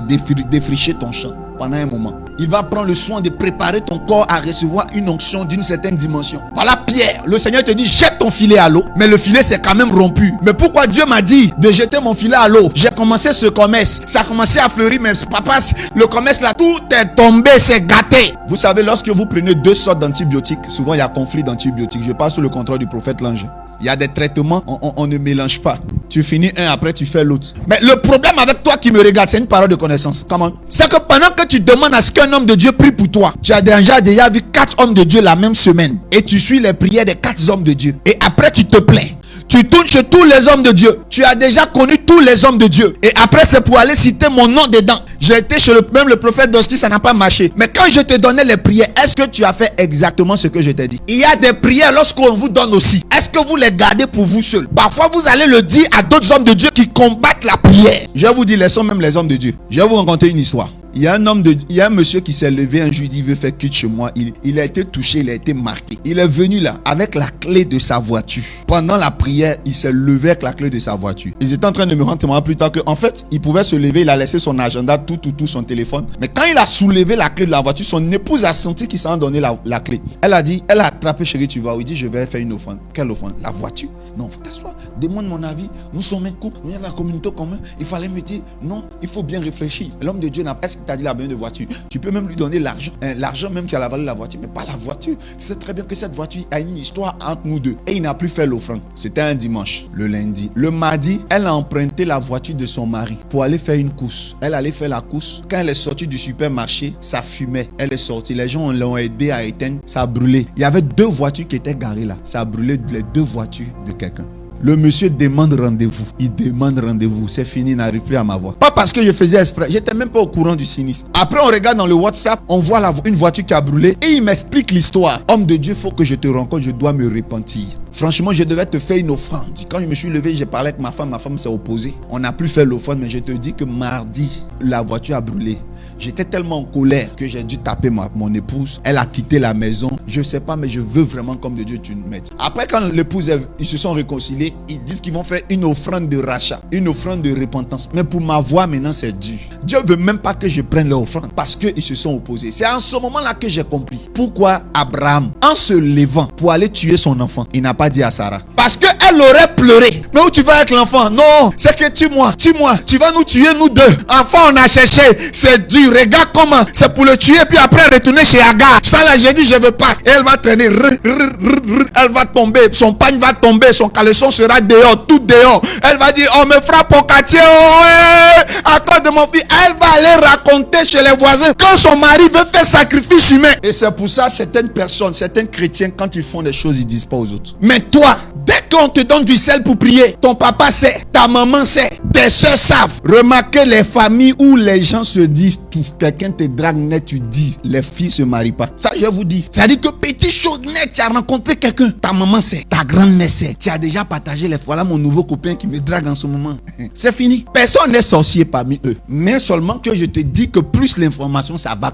défricher ton champ pendant un moment. Il va prendre le soin de préparer ton corps à recevoir une onction d'une certaine dimension. Voilà Pierre. Le Seigneur te dit: jette ton filet à l'eau. Mais le filet s'est quand même rompu. Mais pourquoi Dieu m'a dit de jeter mon filet à l'eau? J'ai commencé ce commerce. Ça a commencé à fleurir. Mais papa, le commerce là, tout est tombé, c'est gâté. Vous savez, lorsque vous prenez 2 sortes d'antibiotiques, souvent il y a conflit d'antibiotiques. Je passe sous le contrôle du prophète l'ange. Il y a des traitements, on ne mélange pas. Tu finis un, après tu fais l'autre. Mais le problème avec toi qui me regarde, c'est une parole de connaissance. Comment? C'est que pendant que tu demandes à ce qu'un homme de Dieu prie pour toi, tu as déjà vu 4 hommes de Dieu la même semaine. Et tu suis les prières des 4 hommes de Dieu. Et après tu te plains. Tu tournes chez tous les hommes de Dieu. Tu as déjà connu tous les hommes de Dieu. Et après, c'est pour aller citer mon nom dedans. J'ai été chez même le prophète Doski, ça n'a pas marché. Mais quand je te donnais les prières, est-ce que tu as fait exactement ce que je t'ai dit? Il y a des prières lorsqu'on vous donne aussi. Est-ce que vous les gardez pour vous seul? Parfois, vous allez le dire à d'autres hommes de Dieu qui combattent la prière. Je vais vous dire, laissons même les hommes de Dieu. Je vais vous raconter une histoire. Il y a un monsieur qui s'est levé un jour, il dit, il veut faire culte chez moi. Il a été touché, il a été marqué. Il est venu là avec la clé de sa voiture. Pendant la prière, il s'est levé avec la clé de sa voiture. Ils étaient en train de me rendre témoin plus tard que, en fait, il pouvait se lever, il a laissé son agenda, tout, son téléphone. Mais quand il a soulevé la clé de la voiture, son épouse a senti qu'il s'en donnait la clé. Elle a dit, elle a attrapé, chérie, tu vas où? Il dit, je vais faire une offrande. Quelle offrande? La voiture. Non, faut t'asseoir. Demande mon avis. Nous sommes un couple. Nous avons la communauté commune. Il fallait me dire, non, il faut bien réfléchir. L'homme de Dieu n'a pas, est-ce qu'il t'a dit la besoin de voiture? Tu peux même lui donner l'argent. L'argent même qui a la valeur de la voiture, mais pas la voiture. Tu sais très bien que cette voiture a une histoire entre nous deux. Et il n'a plus fait l'offrande. C'était un dimanche. Le lundi. Le mardi, elle a emprunté la voiture de son mari pour aller faire une course. Elle allait faire la course. Quand elle est sortie du supermarché, ça fumait. Elle est sortie. Les gens l'ont aidé à éteindre. Ça a brûlé. Il y avait 2 voitures qui étaient garées là. Ça a brûlé les 2 voitures de quelqu'un. Le monsieur demande rendez-vous. Il demande rendez-vous. C'est fini, il n'arrive plus à m'avoir. Pas parce que je faisais exprès. J'étais même pas au courant du sinistre. Après, on regarde dans le WhatsApp, on voit une voiture qui a brûlé et il m'explique l'histoire. Homme de Dieu, il faut que je te rencontre, je dois me repentir. Franchement, je devais te faire une offrande. Quand je me suis levé, j'ai parlé avec ma femme s'est opposée. On n'a plus fait l'offrande, mais je te dis que mardi, la voiture a brûlé. J'étais tellement en colère que j'ai dû taper mon épouse. Elle a quitté la maison. Je ne sais pas, mais je veux vraiment comme de Dieu tu me mettes. Après, quand l'épouse, ils se sont réconciliés, ils disent qu'ils vont faire une offrande de rachat, une offrande de repentance. Mais pour ma voix, maintenant, c'est dur. Dieu ne veut même pas que je prenne leur offrande parce qu'ils se sont opposés. C'est en ce moment-là que j'ai compris pourquoi Abraham, en se levant pour aller tuer son enfant, il n'a pas dit à Sarah. Parce qu'elle aurait pleuré. Mais où tu vas avec l'enfant? Non, c'est que tue-moi. Tu vas nous tuer, nous deux. Enfant, on a cherché. C'est dur. Regarde comment c'est pour le tuer puis après retourner chez Agar. Ça là j'ai dit je veux pas. Et elle va traîner. Elle va tomber. Son pagne va tomber. Son caleçon sera dehors. Tout dehors. Elle va dire on me frappe au quartier. Oh, à cause de mon fils. Elle va aller raconter chez les voisins quand son mari veut faire sacrifice humain. Et c'est pour ça certaines personnes, certains chrétiens quand ils font des choses ils disent pas aux autres. Mais toi, dès qu'on te donne du sel pour prier, ton papa sait, ta maman sait, tes soeurs savent. Remarquez les familles où les gens se disent tout. Quelqu'un te drague net, tu dis, les filles se marient pas. Ça, je vous dis. Ça dit que petite chose net, tu as rencontré quelqu'un. Ta maman sait, ta grand-mère sait. Tu as déjà partagé les voilà mon nouveau copain qui me drague en ce moment. C'est fini. Personne n'est sorcier parmi eux. Mais seulement que je te dis que plus l'information, ça va.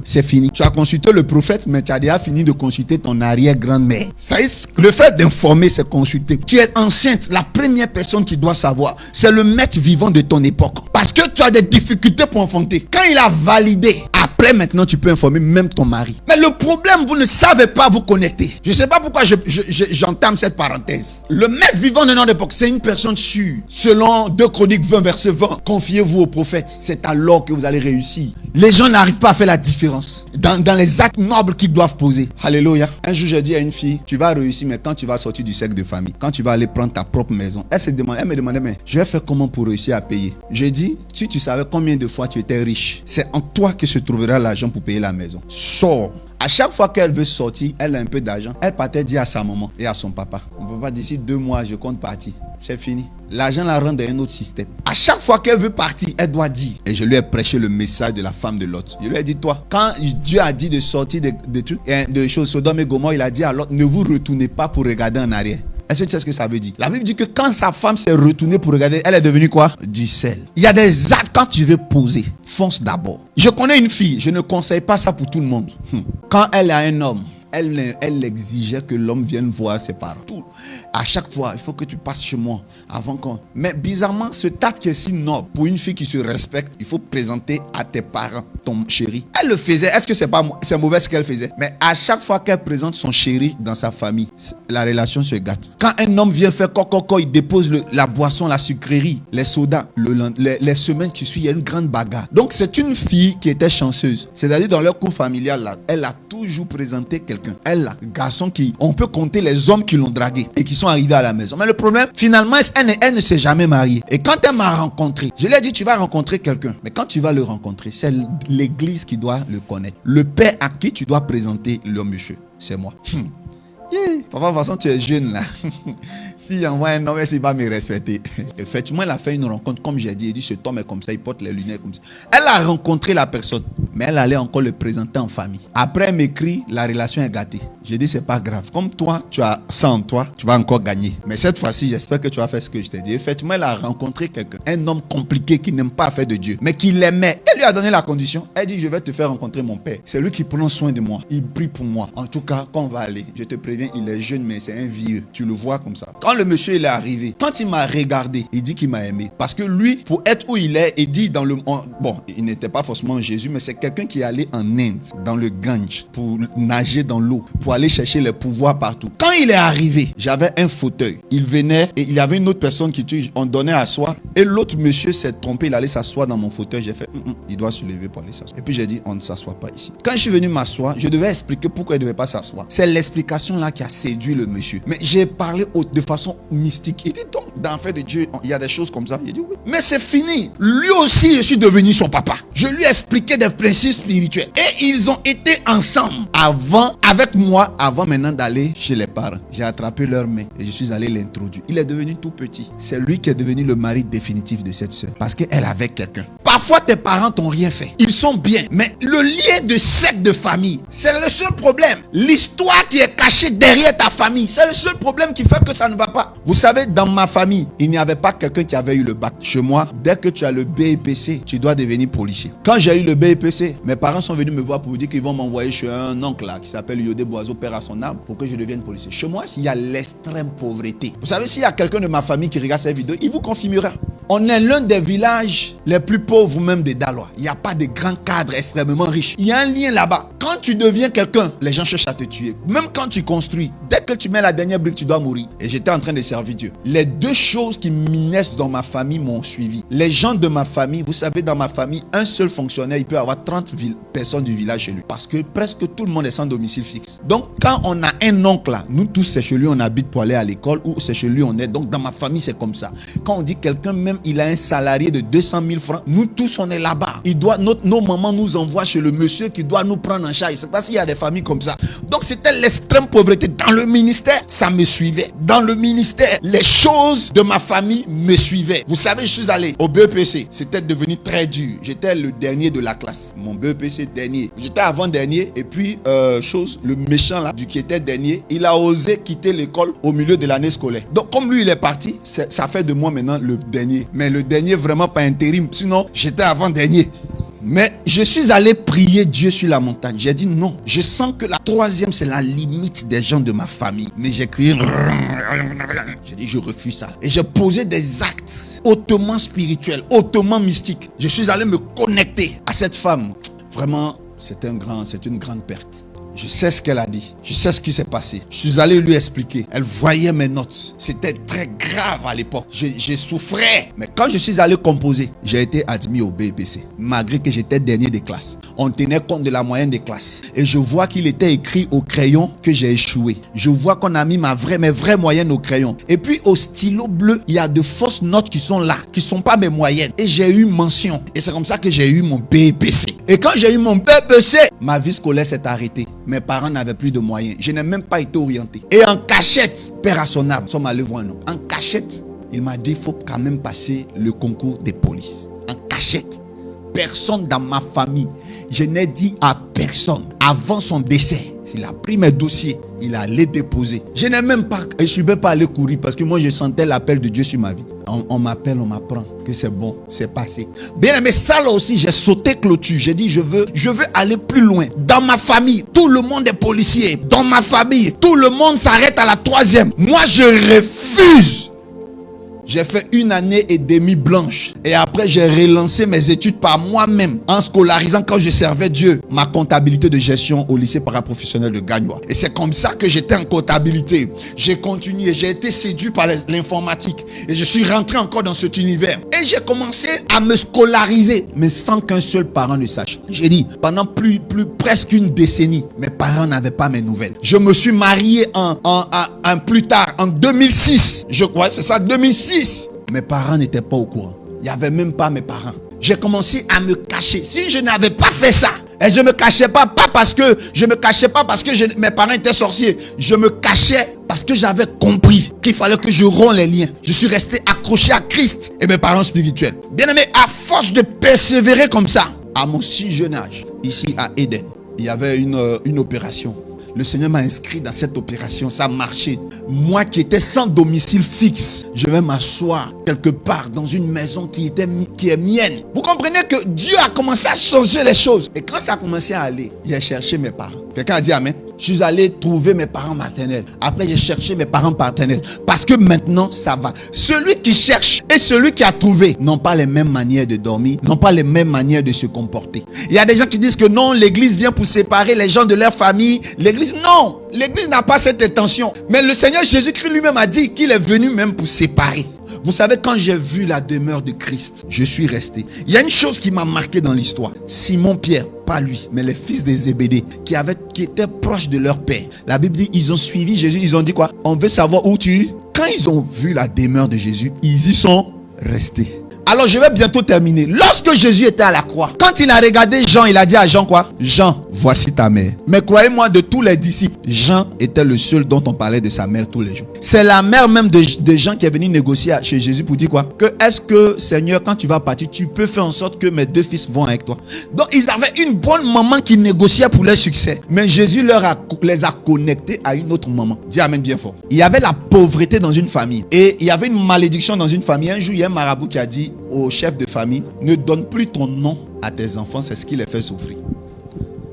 C'est fini. Tu as consulté le prophète, mais tu as déjà fini de consulter ton arrière-grand-mère. Ça est, le fait d'informer, c'est consulter. Tu es enceinte. La première personne qui doit savoir, c'est le maître vivant de ton époque. Parce que tu as des difficultés pour enfanter. Quand il a validé, après maintenant tu peux informer même ton mari. Mais le problème, vous ne savez pas vous connecter. Je ne sais pas pourquoi j'entame cette parenthèse. Le maître vivant de notre époque, c'est une personne sûre. Selon 2 Chroniques 20 verset 20, confiez-vous au prophète. C'est alors que vous allez réussir. Les gens n'arrivent pas à faire la différence dans les actes nobles qu'ils doivent poser. Alléluia. Un jour j'ai dit à une fille, tu vas réussir mais quand tu vas sortir du cercle de famille, quand tu vas aller prendre ta propre maison, elle me demandait mais je vais faire comment pour réussir à payer. J'ai dit, si tu savais combien de fois tu étais riche, c'est en toi que se trouvera l'argent pour payer la maison. Sors. À chaque fois qu'elle veut sortir, elle a un peu d'argent. Elle partait dire à sa maman et à son papa, mon papa, d'ici 2 mois, je compte partir. C'est fini. L'argent la rend dans un autre système. À chaque fois qu'elle veut partir, elle doit dire. Et je lui ai prêché le message de la femme de Lot. Je lui ai dit, toi, quand Dieu a dit de sortir de trucs, de choses, Sodome et Gomorrhe, il a dit à Lot, ne vous retournez pas pour regarder en arrière. Est-ce que tu sais ce que ça veut dire? La Bible dit que quand sa femme s'est retournée pour regarder, elle est devenue quoi? Du sel. Il y a des actes quand tu veux poser. Fonce d'abord. Je connais une fille, je ne conseille pas ça pour tout le monde. Quand elle a un homme, elle exigeait que l'homme vienne voir ses parents. Tout. À chaque fois, il faut que tu passes chez moi avant qu'on... Mais bizarrement, ce acte qui est si noble, pour une fille qui se respecte, il faut présenter à tes parents ton chéri. Elle le faisait. Est-ce que c'est mauvais ce qu'elle faisait? Mais à chaque fois qu'elle présente son chéri dans sa famille, la relation se gâte. Quand un homme vient faire coco, il dépose la boisson, la sucrerie, les sodas, les semaines qui suivent, il y a une grande bagarre. Donc c'est une fille qui était chanceuse. C'est-à-dire dans leur couple familial, là, elle a toujours présenté quelqu'un quelqu'un. Elle là, garçon qui, on peut compter les hommes qui l'ont dragué et qui sont arrivés à la maison. Mais le problème, finalement, elle ne s'est jamais mariée. Et quand elle m'a rencontré, je lui ai dit, tu vas rencontrer quelqu'un. Mais quand tu vas le rencontrer, c'est l'église qui doit le connaître. Le père à qui tu dois présenter le monsieur, c'est moi. Yeah. Papa, de toute façon, tu es jeune là. S'il envoie un homme, il va me respecter. Effectivement, elle a fait une rencontre, comme j'ai dit. Il dit, cet homme est comme ça, il porte les lunettes comme ça. Elle a rencontré la personne, mais elle allait encore le présenter en famille. Après, elle m'écrit, la relation est gâtée. J'ai dit, c'est pas grave. Comme toi, tu as ça en toi, tu vas encore gagner. Mais cette fois-ci, j'espère que tu vas faire ce que je t'ai dit. Effectivement, elle a rencontré quelqu'un, un homme compliqué qui n'aime pas faire de Dieu, mais qui l'aimait. Elle lui a donné la condition. Elle dit, je vais te faire rencontrer mon père. C'est lui qui prend soin de moi. Il prie pour moi. En tout cas, quand on va aller, je te préviens, il est jeune, mais c'est un vieux. Tu le vois comme ça. Quand le monsieur il est arrivé, quand il m'a regardé, il dit qu'il m'a aimé. Parce que lui, pour être où il est, il dit dans le... Bon, il n'était pas forcément Jésus, mais c'est quelqu'un qui est allé en Inde, dans le Gange, pour nager dans l'eau, pour aller chercher les pouvoirs partout. Quand il est arrivé, j'avais un fauteuil. Il venait et il y avait une autre personne on donnait à s'asseoir. Et l'autre monsieur s'est trompé, il allait s'asseoir dans mon fauteuil. J'ai fait, il doit se lever pour aller s'asseoir. Et puis j'ai dit, on ne s'assoit pas ici. Quand je suis venu m'asseoir, je devais expliquer pourquoi il ne devait pas s'asseoir. C'est l'explication là qui a séduit le monsieur. Mais j'ai parlé de façon mystique. Il dit donc, dans le fait de Dieu, il y a des choses comme ça. Il dit oui. Mais c'est fini. Lui aussi, je suis devenu son papa. Je lui ai expliqué des principes spirituels. Et ils ont été ensemble avec moi, avant maintenant d'aller chez les parents. J'ai attrapé leur main et je suis allé l'introduire. Il est devenu tout petit. C'est lui qui est devenu le mari définitif de cette soeur. Parce qu'elle avait quelqu'un. Parfois, tes parents t'ont rien fait. Ils sont bien. Mais le lien de secte de famille, c'est le seul problème. L'histoire qui est cachée derrière ta famille, c'est le seul problème qui fait que ça ne va pas. Vous savez, dans ma famille, il n'y avait pas quelqu'un qui avait eu le bac. Chez moi, dès que tu as le BEPC, tu dois devenir policier. Quand j'ai eu le BEPC, mes parents sont venus me voir pour me dire qu'ils vont m'envoyer chez un oncle là, qui s'appelle Yodé Boiseau, père à son âme, pour que je devienne policier. Chez moi, s'il y a l'extrême pauvreté. Vous savez, s'il y a quelqu'un de ma famille qui regarde cette vidéo, il vous confirmera. On est l'un des villages les plus pauvres même de Daloa. Il n'y a pas de grands cadres extrêmement riches. Il y a un lien là-bas. Quand tu deviens quelqu'un, les gens cherchent à te tuer. Même quand tu construis, dès que tu mets la dernière brique, tu dois mourir. Et j'étais en train de servir Dieu. Les deux choses qui m'inaissent dans ma famille m'ont suivi. Les gens de ma famille, vous savez, dans ma famille, un seul fonctionnaire, il peut avoir 30 personnes du village chez lui. Parce que presque tout le monde est sans domicile fixe. Donc, quand on a un oncle là, nous tous, c'est chez lui, on habite pour aller à l'école ou c'est chez lui, on est. Donc, dans ma famille, c'est comme ça. Quand on dit quelqu'un, même il a un salarié de 200 000 francs, nous tous, on est là-bas. Nos mamans nous envoient chez le monsieur qui doit nous prendre en charge. C'est parce qu'il y a des familles comme ça. Donc, c'était l'extrême pauvreté. Dans le ministère, ça me suivait. Dans le ministère, les choses de ma famille me suivaient. Vous savez, je suis allé au BEPC. C'était devenu très dur. J'étais le dernier de la classe. Mon BEPC dernier. J'étais avant-dernier. Et puis, le méchant là, qui était dernier, il a osé quitter l'école au milieu de l'année scolaire. Donc, comme lui, il est parti, ça fait de moi maintenant le dernier. Mais le dernier, vraiment pas intérim. Sinon, j'étais avant-dernier. Mais je suis allé prier Dieu sur la montagne. J'ai dit non. Je sens que la troisième, c'est la limite des gens de ma famille. Mais j'ai crié. J'ai dit, je refuse ça. Et j'ai posé des actes hautement spirituels, hautement mystiques. Je suis allé me connecter à cette femme. Vraiment, c'est une grande perte. Je sais ce qu'elle a dit. Je sais ce qui s'est passé. Je suis allé lui expliquer. Elle voyait mes notes. C'était très grave à l'époque. J'ai souffert. Mais quand je suis allé composer, j'ai été admis au BEPC. Malgré que j'étais dernier des classes. On tenait compte de la moyenne des classes. Et je vois qu'il était écrit au crayon que j'ai échoué. Je vois qu'on a mis mes vraies moyennes au crayon. Et puis au stylo bleu, il y a de fausses notes qui sont là. Qui ne sont pas mes moyennes. Et j'ai eu mention. Et c'est comme ça que j'ai eu mon BEPC. Et quand j'ai eu mon BEPC, ma vie scolaire s'est arrêtée. Mes parents n'avaient plus de moyens. Je n'ai même pas été orienté. Et en cachette, père à son âme, sommes allés voir un homme. En cachette, il m'a dit, il faut quand même passer le concours des polices. En cachette. Personne dans ma famille. Je n'ai dit à personne. Avant son décès, il a pris mes dossiers. Il a les déposé. Je n'ai même pas, je ne suis même pas allé courir parce que moi je sentais l'appel de Dieu sur ma vie. On m'appelle, on m'apprend que c'est bon, c'est passé. Bien aimé, ça là aussi, j'ai sauté clôture. J'ai dit, je veux aller plus loin. Dans ma famille, tout le monde est policier. Dans ma famille, tout le monde s'arrête à la troisième. Moi, je refuse. J'ai fait 1 année et demie blanche. Et après, j'ai relancé mes études par moi-même en scolarisant quand je servais Dieu ma comptabilité de gestion au lycée paraprofessionnel de Gagnois. Et c'est comme ça que j'étais en comptabilité. J'ai continué, j'ai été séduit par l'informatique. Et je suis rentré encore dans cet univers. Et j'ai commencé à me scolariser, mais sans qu'un seul parent ne sache. J'ai dit, pendant presque une décennie, mes parents n'avaient pas mes nouvelles. Je me suis marié plus tard, en 2006. Je crois, c'est ça, 2006. Mes parents n'étaient pas au courant. Il n'y avait même pas mes parents. J'ai commencé à me cacher. Si je n'avais pas fait ça, et je me cachais pas parce que mes parents étaient sorciers. Je me cachais parce que j'avais compris qu'il fallait que je rompe les liens. Je suis resté accroché à Christ et mes parents spirituels. Bien aimé, à force de persévérer comme ça, à mon si jeune âge, ici à Eden, il y avait une opération. Le Seigneur m'a inscrit dans cette opération, ça a marché. Moi qui étais sans domicile fixe, je vais m'asseoir quelque part dans une maison qui est mienne. Vous comprenez que Dieu a commencé à changer les choses. Et quand ça a commencé à aller, j'ai cherché mes parents. Quelqu'un a dit amen. Je suis allé trouver mes parents maternels. Après, j'ai cherché mes parents paternels. Parce que maintenant, ça va. Celui qui cherche et celui qui a trouvé n'ont pas les mêmes manières de dormir, n'ont pas les mêmes manières de se comporter. Il y a des gens qui disent que non, l'église vient pour séparer les gens de leur famille. L'église, non. L'église n'a pas cette intention. Mais le Seigneur Jésus-Christ lui-même a dit qu'il est venu même pour séparer. Vous savez, quand j'ai vu la demeure de Christ, je suis resté. Il y a une chose qui m'a marqué dans l'histoire. Simon-Pierre, pas lui, mais les fils des Zébédée, qui étaient proches de leur père. La Bible dit, ils ont suivi Jésus, ils ont dit quoi? On veut savoir où tu es. Quand ils ont vu la demeure de Jésus, ils y sont restés. Alors je vais bientôt terminer. Lorsque Jésus était à la croix, quand il a regardé Jean, il a dit à Jean quoi? Jean, voici ta mère. Mais croyez-moi, de tous les disciples, Jean était le seul dont on parlait de sa mère tous les jours. C'est la mère même de Jean qui est venue négocier chez Jésus pour dire quoi? Que est-ce que Seigneur, quand tu vas partir, tu peux faire en sorte que mes 2 fils vont avec toi. Donc ils avaient une bonne maman qui négociait pour leur succès. Mais Jésus les a connectés à une autre maman. Dis amen bien fort. Il y avait la pauvreté dans une famille. Et il y avait une malédiction dans une famille. Un jour, il y a un marabout qui a dit au chef de famille, ne donne plus ton nom à tes enfants, c'est ce qui les fait souffrir.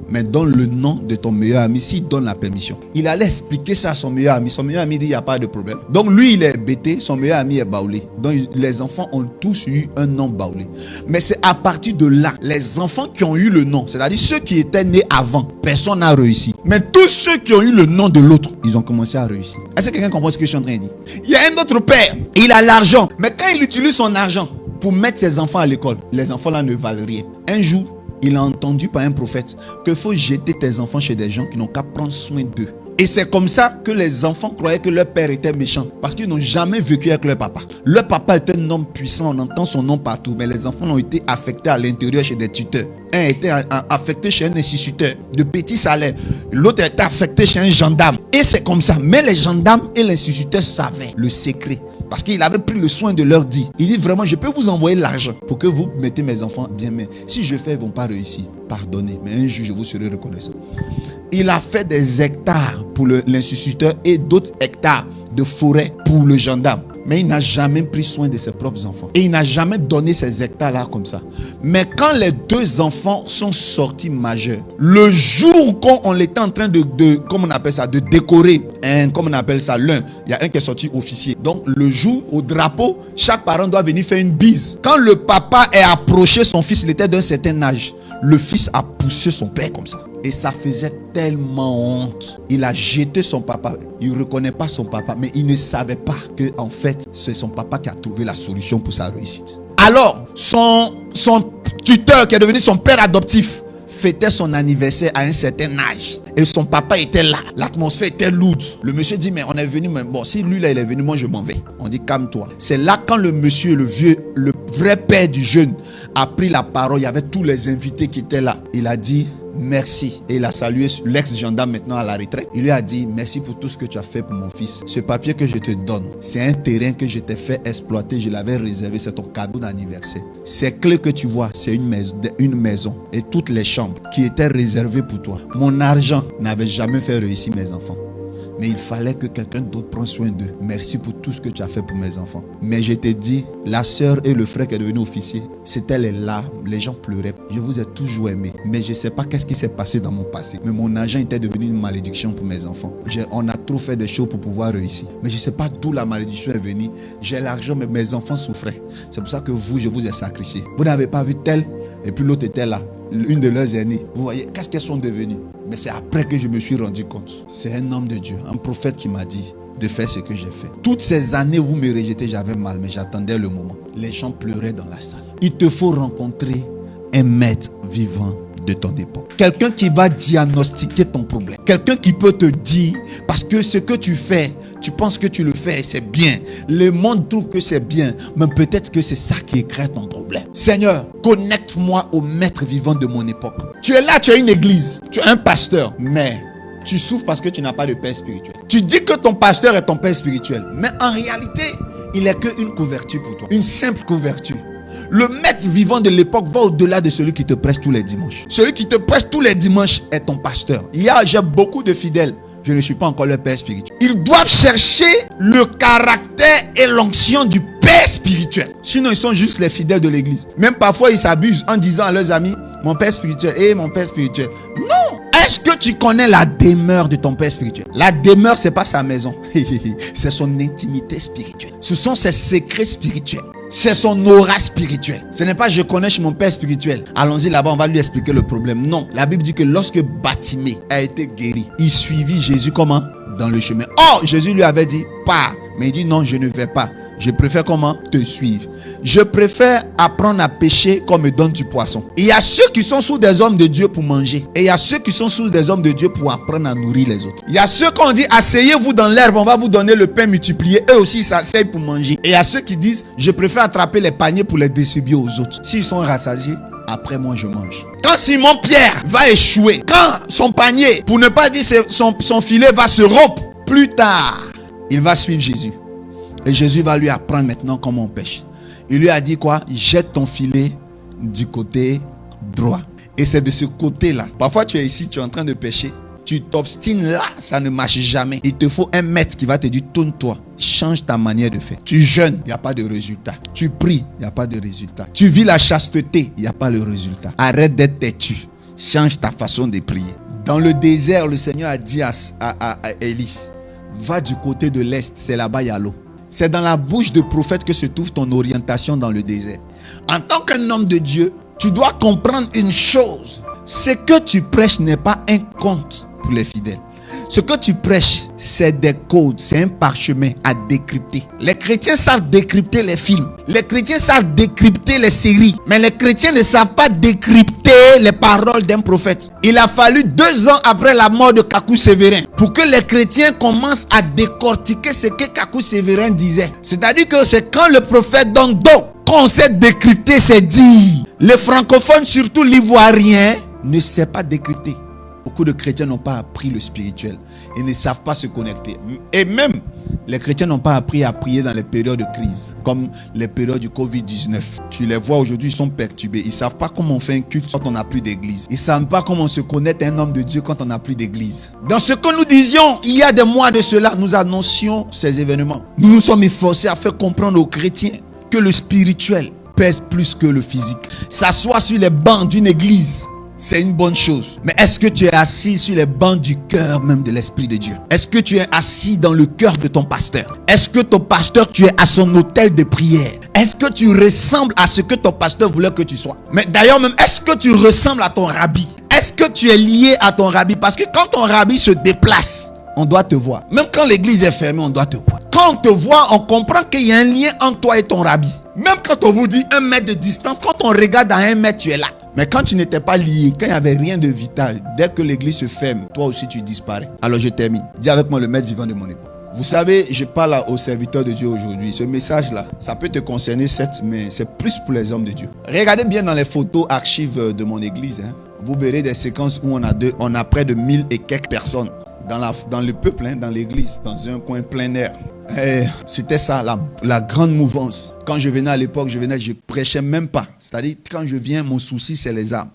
Mais donne le nom de ton meilleur ami s'il donne la permission. Il allait expliquer ça à son meilleur ami. Son meilleur ami dit, il n'y a pas de problème. Donc lui, il est bêté, son meilleur ami est baoulé. Donc les enfants ont tous eu un nom baoulé. Mais c'est à partir de là, les enfants qui ont eu le nom, c'est-à-dire ceux qui étaient nés avant, personne n'a réussi. Mais tous ceux qui ont eu le nom de l'autre, ils ont commencé à réussir. Est-ce que quelqu'un comprend ce que je suis en train de dire? Il y a un autre père, il a l'argent. Mais quand il utilise son argent pour mettre ses enfants à l'école, les enfants là ne valent rien. Un jour, il a entendu par un prophète qu'il faut jeter tes enfants chez des gens qui n'ont qu'à prendre soin d'eux. Et c'est comme ça que les enfants croyaient que leur père était méchant. Parce qu'ils n'ont jamais vécu avec leur papa. Leur papa était un homme puissant, on entend son nom partout. Mais les enfants ont été affectés à l'intérieur chez des tuteurs. Un était affecté chez un instituteur de petits salaires. L'autre était affecté chez un gendarme. Et c'est comme ça. Mais les gendarmes et l'instituteur savaient le secret. Parce qu'il avait pris le soin de leur dire. Il dit vraiment, je peux vous envoyer l'argent pour que vous mettez mes enfants bien. Mais si je fais, ils ne vont pas réussir. Pardonnez. Mais un jour, je vous serai reconnaissant. Il a fait des hectares pour l'instituteur et d'autres hectares de forêt pour le gendarme. Mais il n'a jamais pris soin de ses propres enfants. Et il n'a jamais donné ces hectares-là comme ça. Mais quand les 2 enfants sont sortis majeurs, le jour quand on était en train comment on appelle ça, de décorer, comment on appelle ça, l'un, il y a un qui est sorti officier. Donc le jour, au drapeau, chaque parent doit venir faire une bise. Quand le papa est approché son fils, il était d'un certain âge. Le fils a poussé son père comme ça. Et ça faisait tellement honte. Il a jeté son papa. Il ne reconnaît pas son papa. Mais il ne savait pas que en fait, c'est son papa qui a trouvé la solution pour sa réussite. Alors, son tuteur qui est devenu son père adoptif fêtait son anniversaire à un certain âge. Et son papa était là. L'atmosphère était lourde. Le monsieur dit, mais on est venu, mais bon, si lui là il est venu, moi je m'en vais. On dit, calme-toi. C'est là quand le monsieur, le vrai père du jeune, a pris la parole. Il y avait tous les invités qui étaient là. Il a dit, merci. Et il a salué l'ex-gendarme maintenant à la retraite. Il lui a dit, merci pour tout ce que tu as fait pour mon fils. Ce papier que je te donne, c'est un terrain que je t'ai fait exploiter. Je l'avais réservé. C'est ton cadeau d'anniversaire. Ces clés que tu vois, c'est une maison. Et toutes les chambres qui étaient réservées pour toi. Mon argent n'avait jamais fait réussir mes enfants. Mais il fallait que quelqu'un d'autre prenne soin d'eux. Merci pour tout ce que tu as fait pour mes enfants. Mais je t'ai dit, la sœur et le frère qui est devenu officier, c'était les larmes, les gens pleuraient. Je vous ai toujours aimé. Mais je ne sais pas qu'est-ce qui s'est passé dans mon passé. Mais mon argent était devenu une malédiction pour mes enfants. On a trop fait des choses pour pouvoir réussir. Mais je ne sais pas d'où la malédiction est venue. J'ai l'argent, mais mes enfants souffraient. C'est pour ça que je vous ai sacrifié. Vous n'avez pas vu tel, et puis l'autre était là. Une de leurs aînées. Vous voyez, qu'est-ce qu'elles sont devenues? Mais c'est après que je me suis rendu compte. C'est un homme de Dieu, un prophète qui m'a dit de faire ce que j'ai fait. Toutes ces années, vous me rejetez, j'avais mal, mais j'attendais le moment. Les gens pleuraient dans la salle. Il te faut rencontrer un maître vivant de ton époque. Quelqu'un qui va diagnostiquer ton problème. Quelqu'un qui peut te dire, parce que ce que tu fais, tu penses que tu le fais et c'est bien. Le monde trouve que c'est bien, mais peut-être que c'est ça qui crée ton problème. Seigneur, connecte-moi au maître vivant de mon époque. Tu es là, tu as une église, tu es un pasteur, mais tu souffres parce que tu n'as pas de père spirituel. Tu dis que ton pasteur est ton père spirituel, mais en réalité, il n'est qu'une couverture pour toi. Une simple couverture. Le maître vivant de l'époque va au-delà de celui qui te prêche tous les dimanches. Celui qui te prêche tous les dimanches est ton pasteur. J'ai beaucoup de fidèles. Je ne suis pas encore leur père spirituel. Ils doivent chercher le caractère et l'onction du père spirituel. Sinon, ils sont juste les fidèles de l'église. Même parfois, ils s'abusent en disant à leurs amis, mon père spirituel, mon père spirituel. Non! Est-ce que tu connais la demeure de ton père spirituel? La demeure, c'est pas sa maison. C'est son intimité spirituelle. Ce sont ses secrets spirituels. C'est son aura spirituelle. Ce n'est pas je connais chez mon père spirituel. Allons-y là-bas, on va lui expliquer le problème. Non. La Bible dit que lorsque Bartimée a été guéri, il suivit Jésus comment? Dans le chemin. Oh, Jésus lui avait dit, pars. Mais il dit non, je ne vais pas. Je préfère comment? Te suivre. Je préfère apprendre à pêcher comme me donne du poisson. Il y a ceux qui sont sous des hommes de Dieu pour manger. Et il y a ceux qui sont sous des hommes de Dieu pour apprendre à nourrir les autres. Il y a ceux qu'on dit, asseyez-vous dans l'herbe, on va vous donner le pain multiplié. Eux aussi, ils s'asseyent pour manger. Et il y a ceux qui disent, je préfère attraper les paniers pour les distribuer aux autres. S'ils sont rassasiés, après moi je mange. Quand Simon Pierre va échouer, quand son panier, pour ne pas dire son filet va se rompre, plus tard, il va suivre Jésus. Et Jésus va lui apprendre maintenant comment on pêche. Il lui a dit quoi? Jette ton filet du côté droit. Et c'est de ce côté-là. Parfois tu es ici, tu es en train de pêcher. Tu t'obstines là, ça ne marche jamais. Il te faut un maître qui va te dire, tourne-toi, change ta manière de faire. Tu jeûnes, il n'y a pas de résultat. Tu pries, il n'y a pas de résultat. Tu vis la chasteté, il n'y a pas le résultat. Arrête d'être têtu. Change ta façon de prier. Dans le désert, le Seigneur a dit à Élie, va du côté de l'est, c'est là-bas il y a l'eau. C'est dans la bouche de prophète que se trouve ton orientation dans le désert. En tant qu'un homme de Dieu, tu dois comprendre une chose. Ce que tu prêches n'est pas un conte pour les fidèles. Ce que tu prêches, c'est des codes, c'est un parchemin à décrypter. Les chrétiens savent décrypter les films. Les chrétiens savent décrypter les séries. Mais les chrétiens ne savent pas décrypter les paroles d'un prophète. Il a fallu 2 ans après la mort de Kakou Sévérin pour que les chrétiens commencent à décortiquer ce que Kakou Sévérin disait. C'est-à-dire que c'est quand le prophète donne dos qu'on sait décrypter ses dires. Les francophones, surtout l'ivoirien, ne savent pas décrypter. Beaucoup de chrétiens n'ont pas appris le spirituel. Ils ne savent pas se connecter. Et même, les chrétiens n'ont pas appris à prier dans les périodes de crise, comme les périodes du Covid-19. Tu les vois aujourd'hui, ils sont perturbés. Ils ne savent pas comment on fait un culte quand on n'a plus d'église. Ils ne savent pas comment on se connecte à un homme de Dieu quand on n'a plus d'église. Dans ce que nous disions, il y a des mois de cela, nous annoncions ces événements. Nous nous sommes efforcés à faire comprendre aux chrétiens que le spirituel pèse plus que le physique. S'asseoir sur les bancs d'une église, c'est une bonne chose. Mais est-ce que tu es assis sur les bancs du cœur même de l'Esprit de Dieu? Est-ce que tu es assis dans le cœur de ton pasteur? Est-ce que ton pasteur, tu es à son autel de prière? Est-ce que tu ressembles à ce que ton pasteur voulait que tu sois? Mais d'ailleurs même, est-ce que tu ressembles à ton rabbi? Est-ce que tu es lié à ton rabbi? Parce que quand ton rabbi se déplace, on doit te voir. Même quand l'église est fermée, on doit te voir. Quand on te voit, on comprend qu'il y a un lien entre toi et ton rabbi. Même quand on vous dit 1 mètre de distance, quand on regarde à 1 mètre, tu es là. Mais quand tu n'étais pas lié, quand il n'y avait rien de vital, dès que l'église se ferme, toi aussi tu disparais. Alors je termine. Dis avec moi le maître vivant de mon époque. Vous savez, je parle aux serviteurs de Dieu aujourd'hui. Ce message-là, ça peut te concerner certes, mais c'est plus pour les hommes de Dieu. Regardez bien dans les photos archives de mon église. Vous verrez des séquences où on a près de 1000 et quelques personnes dans le peuple, dans l'église, dans un coin plein air. C'était ça, la grande mouvance. Quand je venais à l'époque, je prêchais même pas. C'est-à-dire, quand je viens, mon souci, c'est les âmes.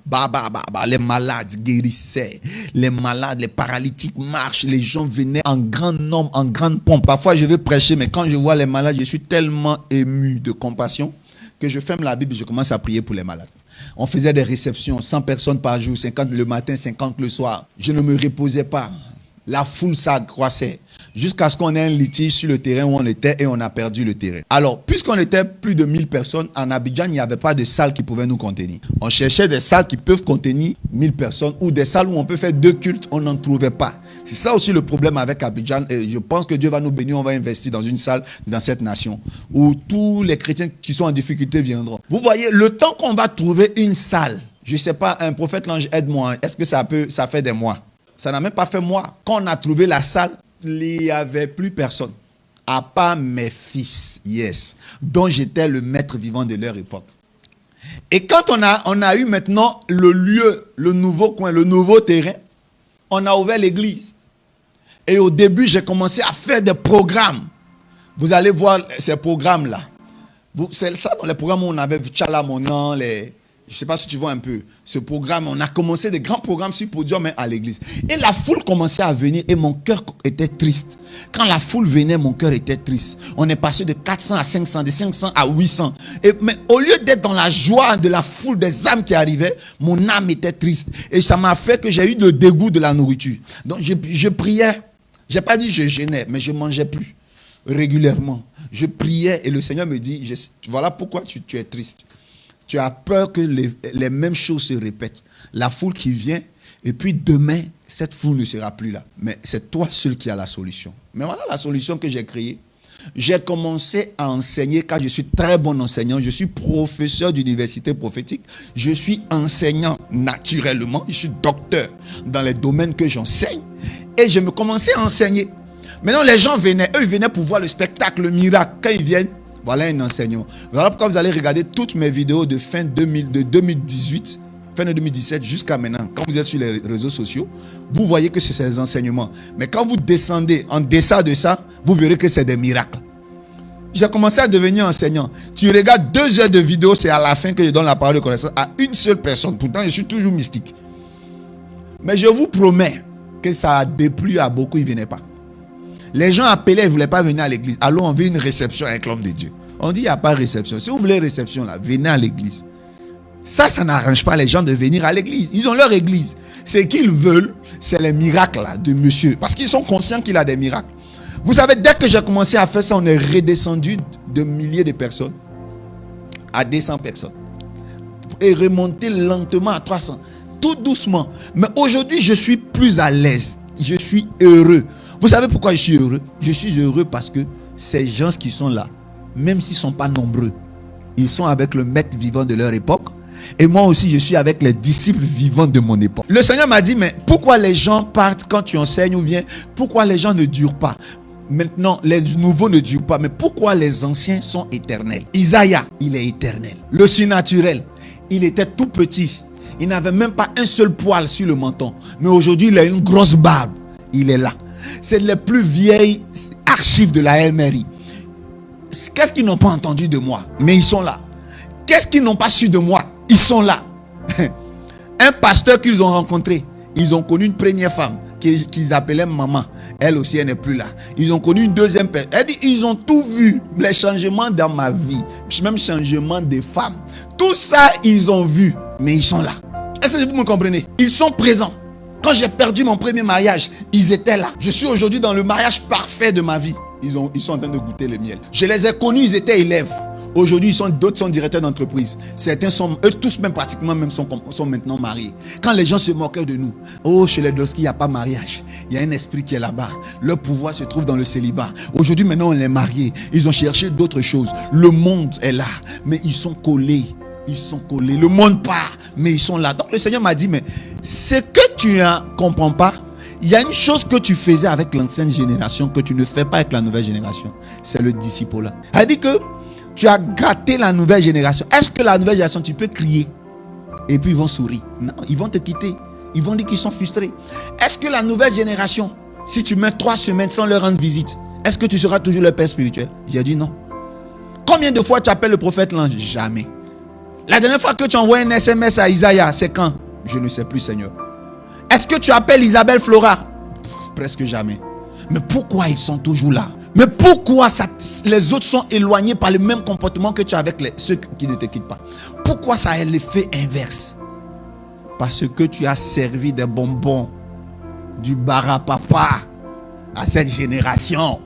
Les malades guérissaient. Les malades, les paralytiques marchent. Les gens venaient en grand nombre, en grande pompe. Parfois, je veux prêcher, mais quand je vois les malades, je suis tellement ému de compassion que je ferme la Bible et je commence à prier pour les malades. On faisait des réceptions, 100 personnes par jour, 50 le matin, 50 le soir. Je ne me reposais pas. La foule s'accroissait. jusqu'à ce qu'on ait un litige sur le terrain où on était et on a perdu le terrain. Alors, puisqu'on était plus de 1000 personnes, en Abidjan, il n'y avait pas de salle qui pouvait nous contenir. On cherchait des salles qui peuvent contenir 1000 personnes ou des salles où on peut faire 2 cultes, on n'en trouvait pas. C'est ça aussi le problème avec Abidjan et je pense que Dieu va nous bénir, on va investir dans une salle dans cette nation où tous les chrétiens qui sont en difficulté viendront. Vous voyez, le temps qu'on va trouver une salle, je ne sais pas, un prophète l'ange aide-moi, est-ce que ça fait des mois? Ça n'a même pas fait mois. Quand on a trouvé la salle, il n'y avait plus personne, à part mes fils, dont j'étais le maître vivant de leur époque. Et quand on a eu maintenant le lieu, le nouveau coin, le nouveau terrain, on a ouvert l'église. Et au début, j'ai commencé à faire des programmes. Vous allez voir ces programmes-là. C'est ça dans les programmes où on avait Tchala Monan, je ne sais pas si tu vois un peu ce programme. On a commencé des grands programmes sur Podium à l'église. Et la foule commençait à venir et mon cœur était triste. Quand la foule venait, mon cœur était triste. On est passé de 400 à 500, de 500 à 800. Mais au lieu d'être dans la joie de la foule des âmes qui arrivaient, mon âme était triste. Et ça m'a fait que j'ai eu le dégoût de la nourriture. Donc je priais. Je n'ai pas dit je gênais, mais je ne mangeais plus régulièrement. Je priais et le Seigneur me dit, voilà pourquoi tu es triste. Tu as peur que les mêmes choses se répètent. La foule qui vient, et puis demain, cette foule ne sera plus là. Mais c'est toi seul qui as la solution. Mais voilà la solution que j'ai créée. J'ai commencé à enseigner, car je suis très bon enseignant. Je suis professeur d'université prophétique. Je suis enseignant naturellement. Je suis docteur dans les domaines que j'enseigne. Et je me commençais à enseigner. Maintenant, les gens venaient. Eux, ils venaient pour voir le spectacle, le miracle. Quand ils viennent, voilà un enseignant. Voilà pourquoi vous allez regarder toutes mes vidéos de fin 2018, fin de 2017 jusqu'à maintenant. Quand vous êtes sur les réseaux sociaux, vous voyez que c'est ces enseignements. Mais quand vous descendez en deçà de ça, vous verrez que c'est des miracles. J'ai commencé à devenir enseignant. Tu regardes 2 heures de vidéo, c'est à la fin que je donne la parole de connaissance à une seule personne. Pourtant, je suis toujours mystique. Mais je vous promets que ça a déplu à beaucoup, ils ne venaient pas. Les gens appelaient, ils ne voulaient pas venir à l'église. Alors on veut une réception avec l'homme de Dieu. On dit, il n'y a pas de réception. Si vous voulez réception, là, venez à l'église. Ça n'arrange pas les gens de venir à l'église. Ils ont leur église. Ce qu'ils veulent, c'est les miracles là, de monsieur. Parce qu'ils sont conscients qu'il a des miracles. Vous savez, dès que j'ai commencé à faire ça, on est redescendu de milliers de personnes à 200 personnes. Et remonté lentement à 300. Tout doucement. Mais aujourd'hui, je suis plus à l'aise. Je suis heureux. Vous savez pourquoi je suis heureux? Je suis heureux parce que ces gens qui sont là, même s'ils ne sont pas nombreux, ils sont avec le maître vivant de leur époque. Et moi aussi, je suis avec les disciples vivants de mon époque. Le Seigneur m'a dit, mais pourquoi les gens partent quand tu enseignes ou bien pourquoi les gens ne durent pas? Maintenant, les nouveaux ne durent pas, mais pourquoi les anciens sont éternels? Isaïe, il est éternel. Le surnaturel, il était tout petit. Il n'avait même pas un seul poil sur le menton. Mais aujourd'hui, il a une grosse barbe. Il est là. C'est les plus vieilles archives de la MRI. Qu'est-ce qu'ils n'ont pas entendu de moi? Mais ils sont là. Qu'est-ce qu'ils n'ont pas su de moi? Ils sont là. Un pasteur qu'ils ont rencontré, ils ont connu une première femme qu'ils appelaient maman. Elle aussi, elle n'est plus là. Ils ont connu une deuxième personne. Elle dit, ils ont tout vu. Les changements dans ma vie. Même changement des femmes. Tout ça, ils ont vu. Mais ils sont là. Est-ce que vous me comprenez? Ils sont présents. Quand j'ai perdu mon premier mariage, ils étaient là. Je suis aujourd'hui dans le mariage parfait de ma vie. Ils sont en train de goûter le miel. Je les ai connus, ils étaient élèves. Aujourd'hui, d'autres sont directeurs d'entreprise. Certains sont, eux tous même pratiquement même sont maintenant mariés. Quand les gens se moquaient de nous, oh, chez les Dolski, il n'y a pas mariage. Il y a un esprit qui est là-bas. Leur pouvoir se trouve dans le célibat. Aujourd'hui, maintenant, on les mariés. Ils ont cherché d'autres choses. Le monde est là, mais ils sont collés. Ils sont collés. Le monde part, mais ils sont là. Donc le Seigneur m'a dit, mais ce que tu ne comprends pas, il y a une chose que tu faisais avec l'ancienne génération que tu ne fais pas avec la nouvelle génération. C'est le disciple-là. Elle dit que tu as gâté la nouvelle génération. Est-ce que la nouvelle génération, tu peux crier et puis ils vont sourire? Non, ils vont te quitter. Ils vont dire qu'ils sont frustrés. Est-ce que la nouvelle génération, si tu mets 3 semaines sans leur rendre visite, est-ce que tu seras toujours leur père spirituel? J'ai dit non. Combien de fois tu appelles le prophète l'ange? Jamais. La dernière fois que tu envoies un SMS à Isaïe, c'est quand? Je ne sais plus, Seigneur. Est-ce que tu appelles Isabelle Flora? Presque jamais. Mais pourquoi ils sont toujours là? Mais pourquoi les autres sont éloignés par le même comportement que tu as avec ceux qui ne te quittent pas? Pourquoi ça a l'effet inverse? Parce que tu as servi des bonbons, du barapapa, à cette génération.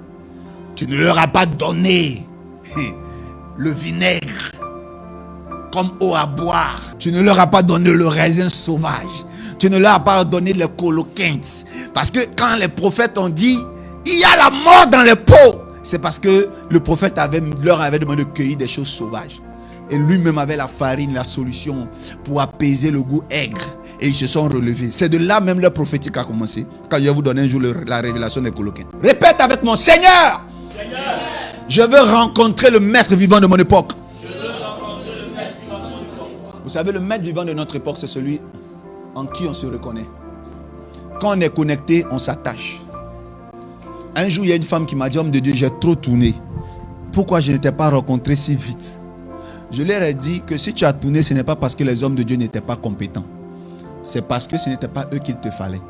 Tu ne leur as pas donné le vinaigre comme eau à boire. Tu ne leur as pas donné le raisin sauvage. Tu ne leur as pas donné les coloquintes. Parce que quand les prophètes ont dit, il y a la mort dans les pots, c'est parce que le prophète leur avait demandé de cueillir des choses sauvages. Et lui-même avait la farine, la solution pour apaiser le goût aigre. Et ils se sont relevés. C'est de là même leur prophétique a commencé. Quand je vais vous donner un jour la révélation des coloquintes. Répète avec moi, Seigneur, je veux rencontrer le maître vivant de mon époque. Vous savez, le maître vivant de notre époque, c'est celui en qui on se reconnaît. Quand on est connecté, on s'attache. Un jour, il y a une femme qui m'a dit, homme de Dieu, j'ai trop tourné. Pourquoi je ne t'ai pas rencontré si vite? Je leur ai dit que si tu as tourné, ce n'est pas parce que les hommes de Dieu n'étaient pas compétents. C'est parce que ce n'était pas eux qu'il te fallait.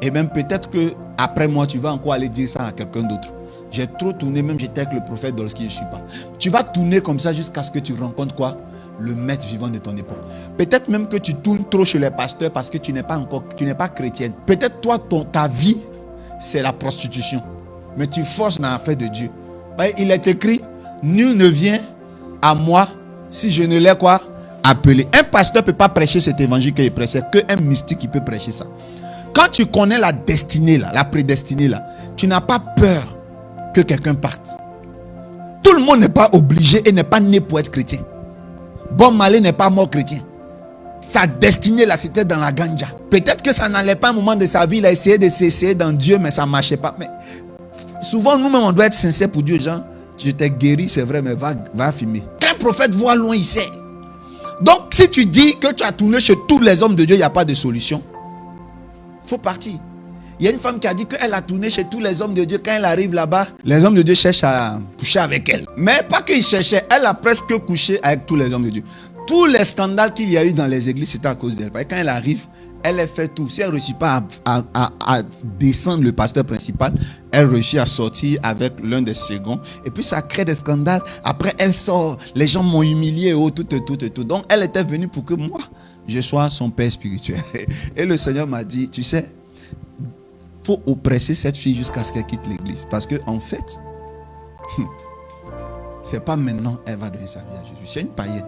Et même peut-être que après moi, tu vas encore aller dire ça à quelqu'un d'autre. J'ai trop tourné, même j'étais avec le prophète Dolski, je ne suis pas. Tu vas tourner comme ça jusqu'à ce que tu rencontres quoi? Le maître vivant de ton époque. Peut-être même que tu tournes trop chez les pasteurs parce que tu n'es pas chrétienne. Peut-être toi, ta vie, c'est la prostitution. Mais tu forces dans l'affaire de Dieu. Il est écrit, nul ne vient à moi si je ne l'ai quoi? Appelé. Un pasteur ne peut pas prêcher cet évangile qu'il prêchait, qu'un mystique qui peut prêcher ça. Quand tu connais la destinée là, la prédestinée là, tu n'as pas peur que quelqu'un parte. Tout le monde n'est pas obligé et n'est pas né pour être chrétien. Bob Marley n'est pas mort chrétien. Sa destinée là, c'était dans la ganja. Peut-être que ça n'allait pas un moment de sa vie, il a essayé de s'essayer dans Dieu, mais ça ne marchait pas. Mais souvent, nous-mêmes, on doit être sincère pour Dieu. Genre, tu t'es guéri, c'est vrai, mais va fumer. Quand un prophète voit loin, il sait. Donc, si tu dis que tu as tourné chez tous les hommes de Dieu, il n'y a pas de solution. Il faut partir. Il y a une femme qui a dit qu'elle a tourné chez tous les hommes de Dieu. Quand elle arrive là-bas, les hommes de Dieu cherchent à coucher avec elle. Mais pas qu'ils cherchaient, elle a presque couché avec tous les hommes de Dieu. Tous les scandales qu'il y a eu dans les églises, c'était à cause d'elle. Quand elle arrive, elle fait tout. Si elle ne réussit pas à descendre le pasteur principal, elle réussit à sortir avec l'un des seconds. Et puis ça crée des scandales. Après, elle sort. Les gens m'ont humilié. Tout. Donc, elle était venue pour que moi, je sois son père spirituel. Et le Seigneur m'a dit, tu sais, il faut oppresser cette fille jusqu'à ce qu'elle quitte l'église. Parce que en fait, c'est pas maintenant elle va donner sa vie à Jésus. C'est une païenne.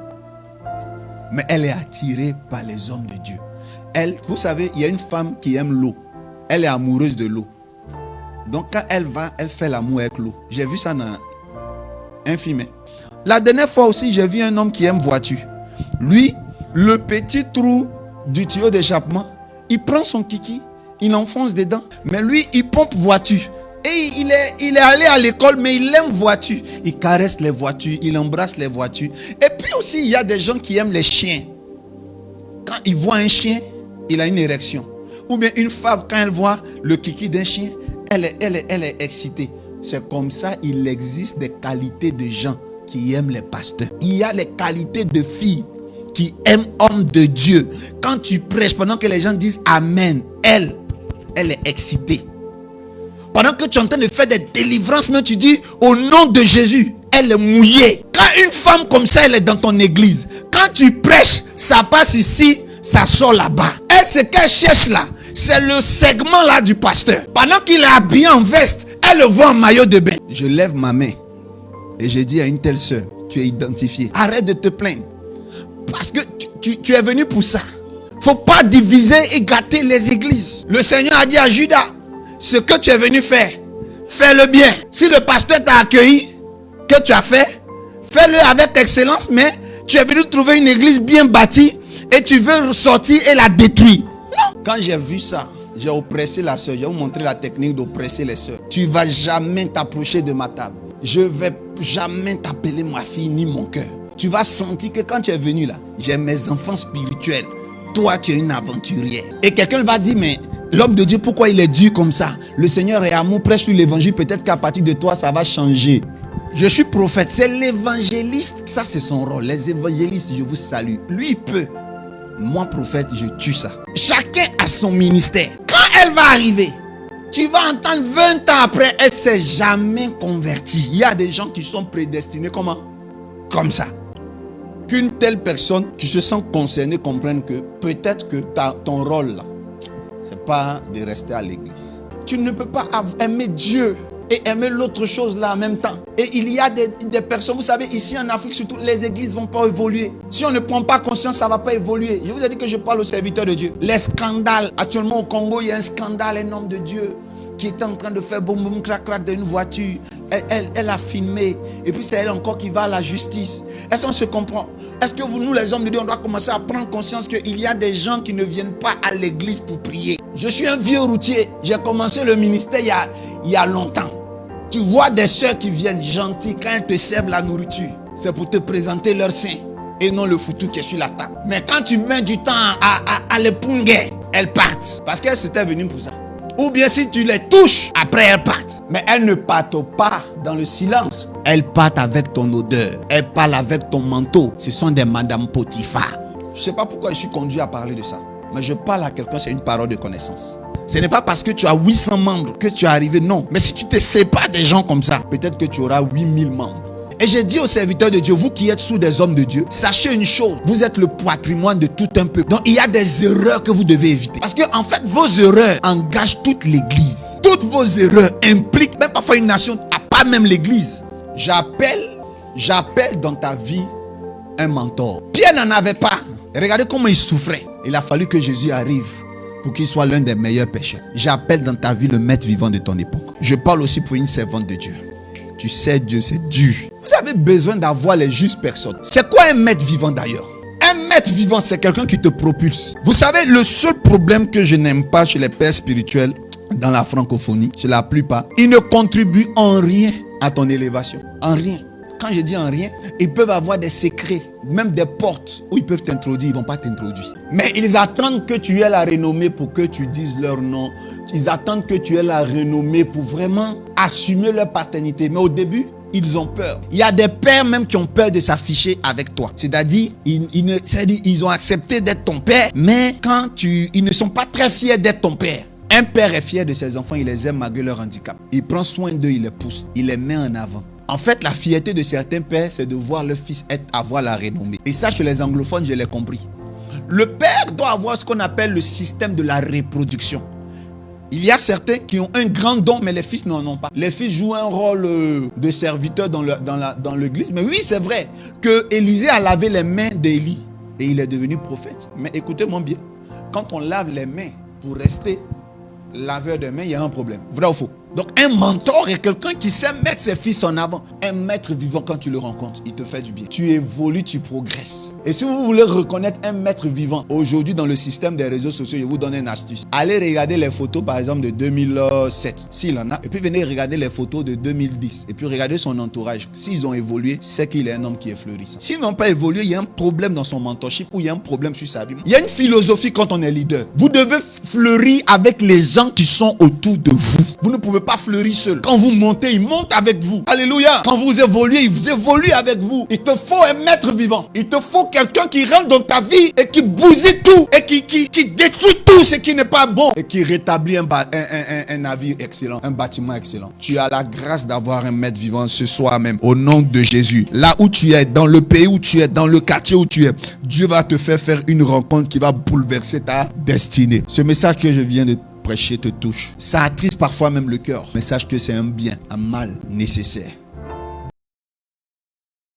Mais elle est attirée par les hommes de Dieu. Elle, vous savez, il y a une femme qui aime l'eau. Elle est amoureuse de l'eau. Donc quand elle va, elle fait l'amour avec l'eau. J'ai vu ça dans un film. La dernière fois aussi, j'ai vu un homme qui aime voiture. Lui, le petit trou du tuyau d'échappement, il prend son kiki, il enfonce dedans. Mais lui, il pompe voiture. Et il est allé à l'école, mais il aime voiture. Il caresse les voitures, il embrasse les voitures. Et puis aussi, il y a des gens qui aiment les chiens. Quand il voit un chien, il a une érection. Ou bien une femme, quand elle voit le kiki d'un chien, elle est excitée. C'est comme ça, il existe des qualités de gens qui aiment les pasteurs. Il y a les qualités de filles qui aiment hommes de Dieu. Quand tu prêches, pendant que les gens disent Amen, elle est excitée. Pendant que tu es en train de faire des délivrances, mais tu dis au nom de Jésus, elle est mouillée. Quand une femme comme ça, elle est dans ton église, quand tu prêches, ça passe ici, ça sort là-bas. Elle, ce qu'elle cherche là, c'est le segment là du pasteur. Pendant qu'il est habillé en veste, elle le voit en maillot de bain. Je lève ma main et je dis à une telle sœur, tu es identifiée. Arrête de te plaindre. Parce que tu es venu pour ça. Faut pas diviser et gâter les églises. Le Seigneur a dit à Judas, ce que tu es venu faire, fais-le bien. Si le pasteur t'a accueilli, que tu as fait, fais-le avec excellence, mais tu es venu trouver une église bien bâtie et tu veux sortir et la détruire. Non. Quand j'ai vu ça, j'ai oppressé la soeur. Je vais vous montrer la technique d'oppresser les soeurs. Tu ne vas jamais t'approcher de ma table. Je ne vais jamais t'appeler ma fille ni mon cœur. Tu vas sentir que quand tu es venu là, j'ai mes enfants spirituels. Toi, tu es une aventurière. Et quelqu'un va dire, mais l'homme de Dieu, pourquoi il est dur comme ça? Le Seigneur est amour, prêche-lui l'évangile. Peut-être qu'à partir de toi, ça va changer. Je suis prophète. C'est l'évangéliste. Ça, c'est son rôle. Les évangélistes, je vous salue. Lui, il peut. Moi, prophète, je tue ça. Chacun a son ministère. Quand elle va arriver, tu vas entendre 20 ans après, elle ne s'est jamais convertie. Il y a des gens qui sont prédestinés comment? Comme ça. Qu'une telle personne qui se sent concernée comprenne que peut-être que ton rôle là, c'est pas de rester à l'église. tu ne peux pas aimer Dieu et aimer l'autre chose là en même temps. Et il y a des personnes, vous savez, ici en Afrique surtout, les églises ne vont pas évoluer. Si on ne prend pas conscience, ça ne va pas évoluer. Je vous ai dit que je parle aux serviteurs de Dieu. Les scandales, actuellement au Congo, il y a un scandale, un homme de Dieu qui était en train de faire boum boum crac crac dans une voiture. Elle a filmé. Et puis c'est elle encore qui va à la justice. Est-ce qu'on se comprend? Est-ce que nous les hommes de Dieu, on doit commencer à prendre conscience qu'il y a des gens qui ne viennent pas à l'église pour prier? Je suis un vieux routier. J'ai commencé le ministère il y a longtemps. Tu vois des soeurs qui viennent gentilles quand elles te servent la nourriture. C'est pour te présenter leur sein et non le foutu qui est sur la table. Mais quand tu mets du temps à les punguer, elles partent. Parce qu'elles s'étaient venues pour ça. Ou bien si tu les touches, après elles partent. Mais elles ne partent pas dans le silence. Elles partent avec ton odeur. Elles parlent avec ton manteau. Ce sont des Madame Potiphar. Je ne sais pas pourquoi je suis conduit à parler de ça. Mais je parle à quelqu'un, c'est une parole de connaissance. Ce n'est pas parce que tu as 800 membres que tu es arrivé, non. Mais si tu te sépares des gens comme ça, peut-être que tu auras 8000 membres. Et j'ai dit aux serviteurs de Dieu, vous qui êtes sous des hommes de Dieu, sachez une chose, vous êtes le patrimoine de tout un peuple. Donc il y a des erreurs que vous devez éviter. Parce que en fait, vos erreurs engagent toute l'église. Toutes vos erreurs impliquent même parfois une nation, pas même l'église. J'appelle dans ta vie un mentor. Pierre n'en avait pas. Regardez comment il souffrait. Il a fallu que Jésus arrive pour qu'il soit l'un des meilleurs pécheurs. J'appelle dans ta vie le maître vivant de ton époque. Je parle aussi pour une servante de Dieu. Tu sais, Dieu, c'est dur. Vous avez besoin d'avoir les justes personnes. C'est quoi un maître vivant d'ailleurs? Un maître vivant, c'est quelqu'un qui te propulse. Vous savez, le seul problème que je n'aime pas chez les pères spirituels dans la francophonie, chez la plupart, ils ne contribuent en rien à ton élévation. En rien. Quand je dis en rien, ils peuvent avoir des secrets, même des portes où ils peuvent t'introduire, ils ne vont pas t'introduire. Mais ils attendent que tu aies la renommée pour que tu dises leur nom. Ils attendent que tu aies la renommée pour vraiment assumer leur paternité. Mais au début, ils ont peur. Il y a des pères même qui ont peur de s'afficher avec toi. C'est-à-dire, ils ont accepté d'être ton père, mais ils ne sont pas très fiers d'être ton père. Un père est fier de ses enfants, il les aime malgré leur handicap. Il prend soin d'eux, il les pousse, il les met en avant. En fait, la fierté de certains pères, c'est de voir leur fils avoir la renommée. Et ça, chez les anglophones, je l'ai compris. Le père doit avoir ce qu'on appelle le système de la reproduction. Il y a certains qui ont un grand don, mais les fils n'en ont pas. Les fils jouent un rôle de serviteur dans l'église. Mais oui, c'est vrai que Élisée a lavé les mains d'Élie et il est devenu prophète. Mais écoutez-moi bien, quand on lave les mains pour rester laveur de mains, il y a un problème. Vrai ou faux? Donc un mentor est quelqu'un qui sait mettre ses fils en avant. Un maître vivant, quand tu le rencontres, il te fait du bien. Tu évolues, tu progresses. Et si vous voulez reconnaître un maître vivant, aujourd'hui dans le système des réseaux sociaux, je vous donne une astuce. Allez regarder les photos par exemple de 2007, s'il en a. Et puis venez regarder les photos de 2010. Et puis regardez son entourage. S'ils ont évolué, c'est qu'il est un homme qui est fleurissant. S'ils n'ont pas évolué, il y a un problème dans son mentorship ou il y a un problème sur sa vie. Il y a une philosophie quand on est leader. Vous devez fleurir avec les gens qui sont autour de vous. Vous ne pouvez pas fleurir seul. Quand vous montez, ils montent avec vous. Alléluia. Quand vous évoluez, ils évoluent avec vous. Il te faut un maître vivant. Il te faut quelqu'un qui rentre dans ta vie et qui bousille tout et qui détruit tout ce qui n'est pas bon et qui rétablit un navire excellent, un bâtiment excellent. Tu as la grâce d'avoir un maître vivant ce soir même au nom de Jésus. Là où tu es, dans le pays où tu es, dans le quartier où tu es, Dieu va te faire une rencontre qui va bouleverser ta destinée. Ce message que je viens de prêcher te touche. Ça attriste parfois même le cœur. Mais sache que c'est un bien, un mal nécessaire.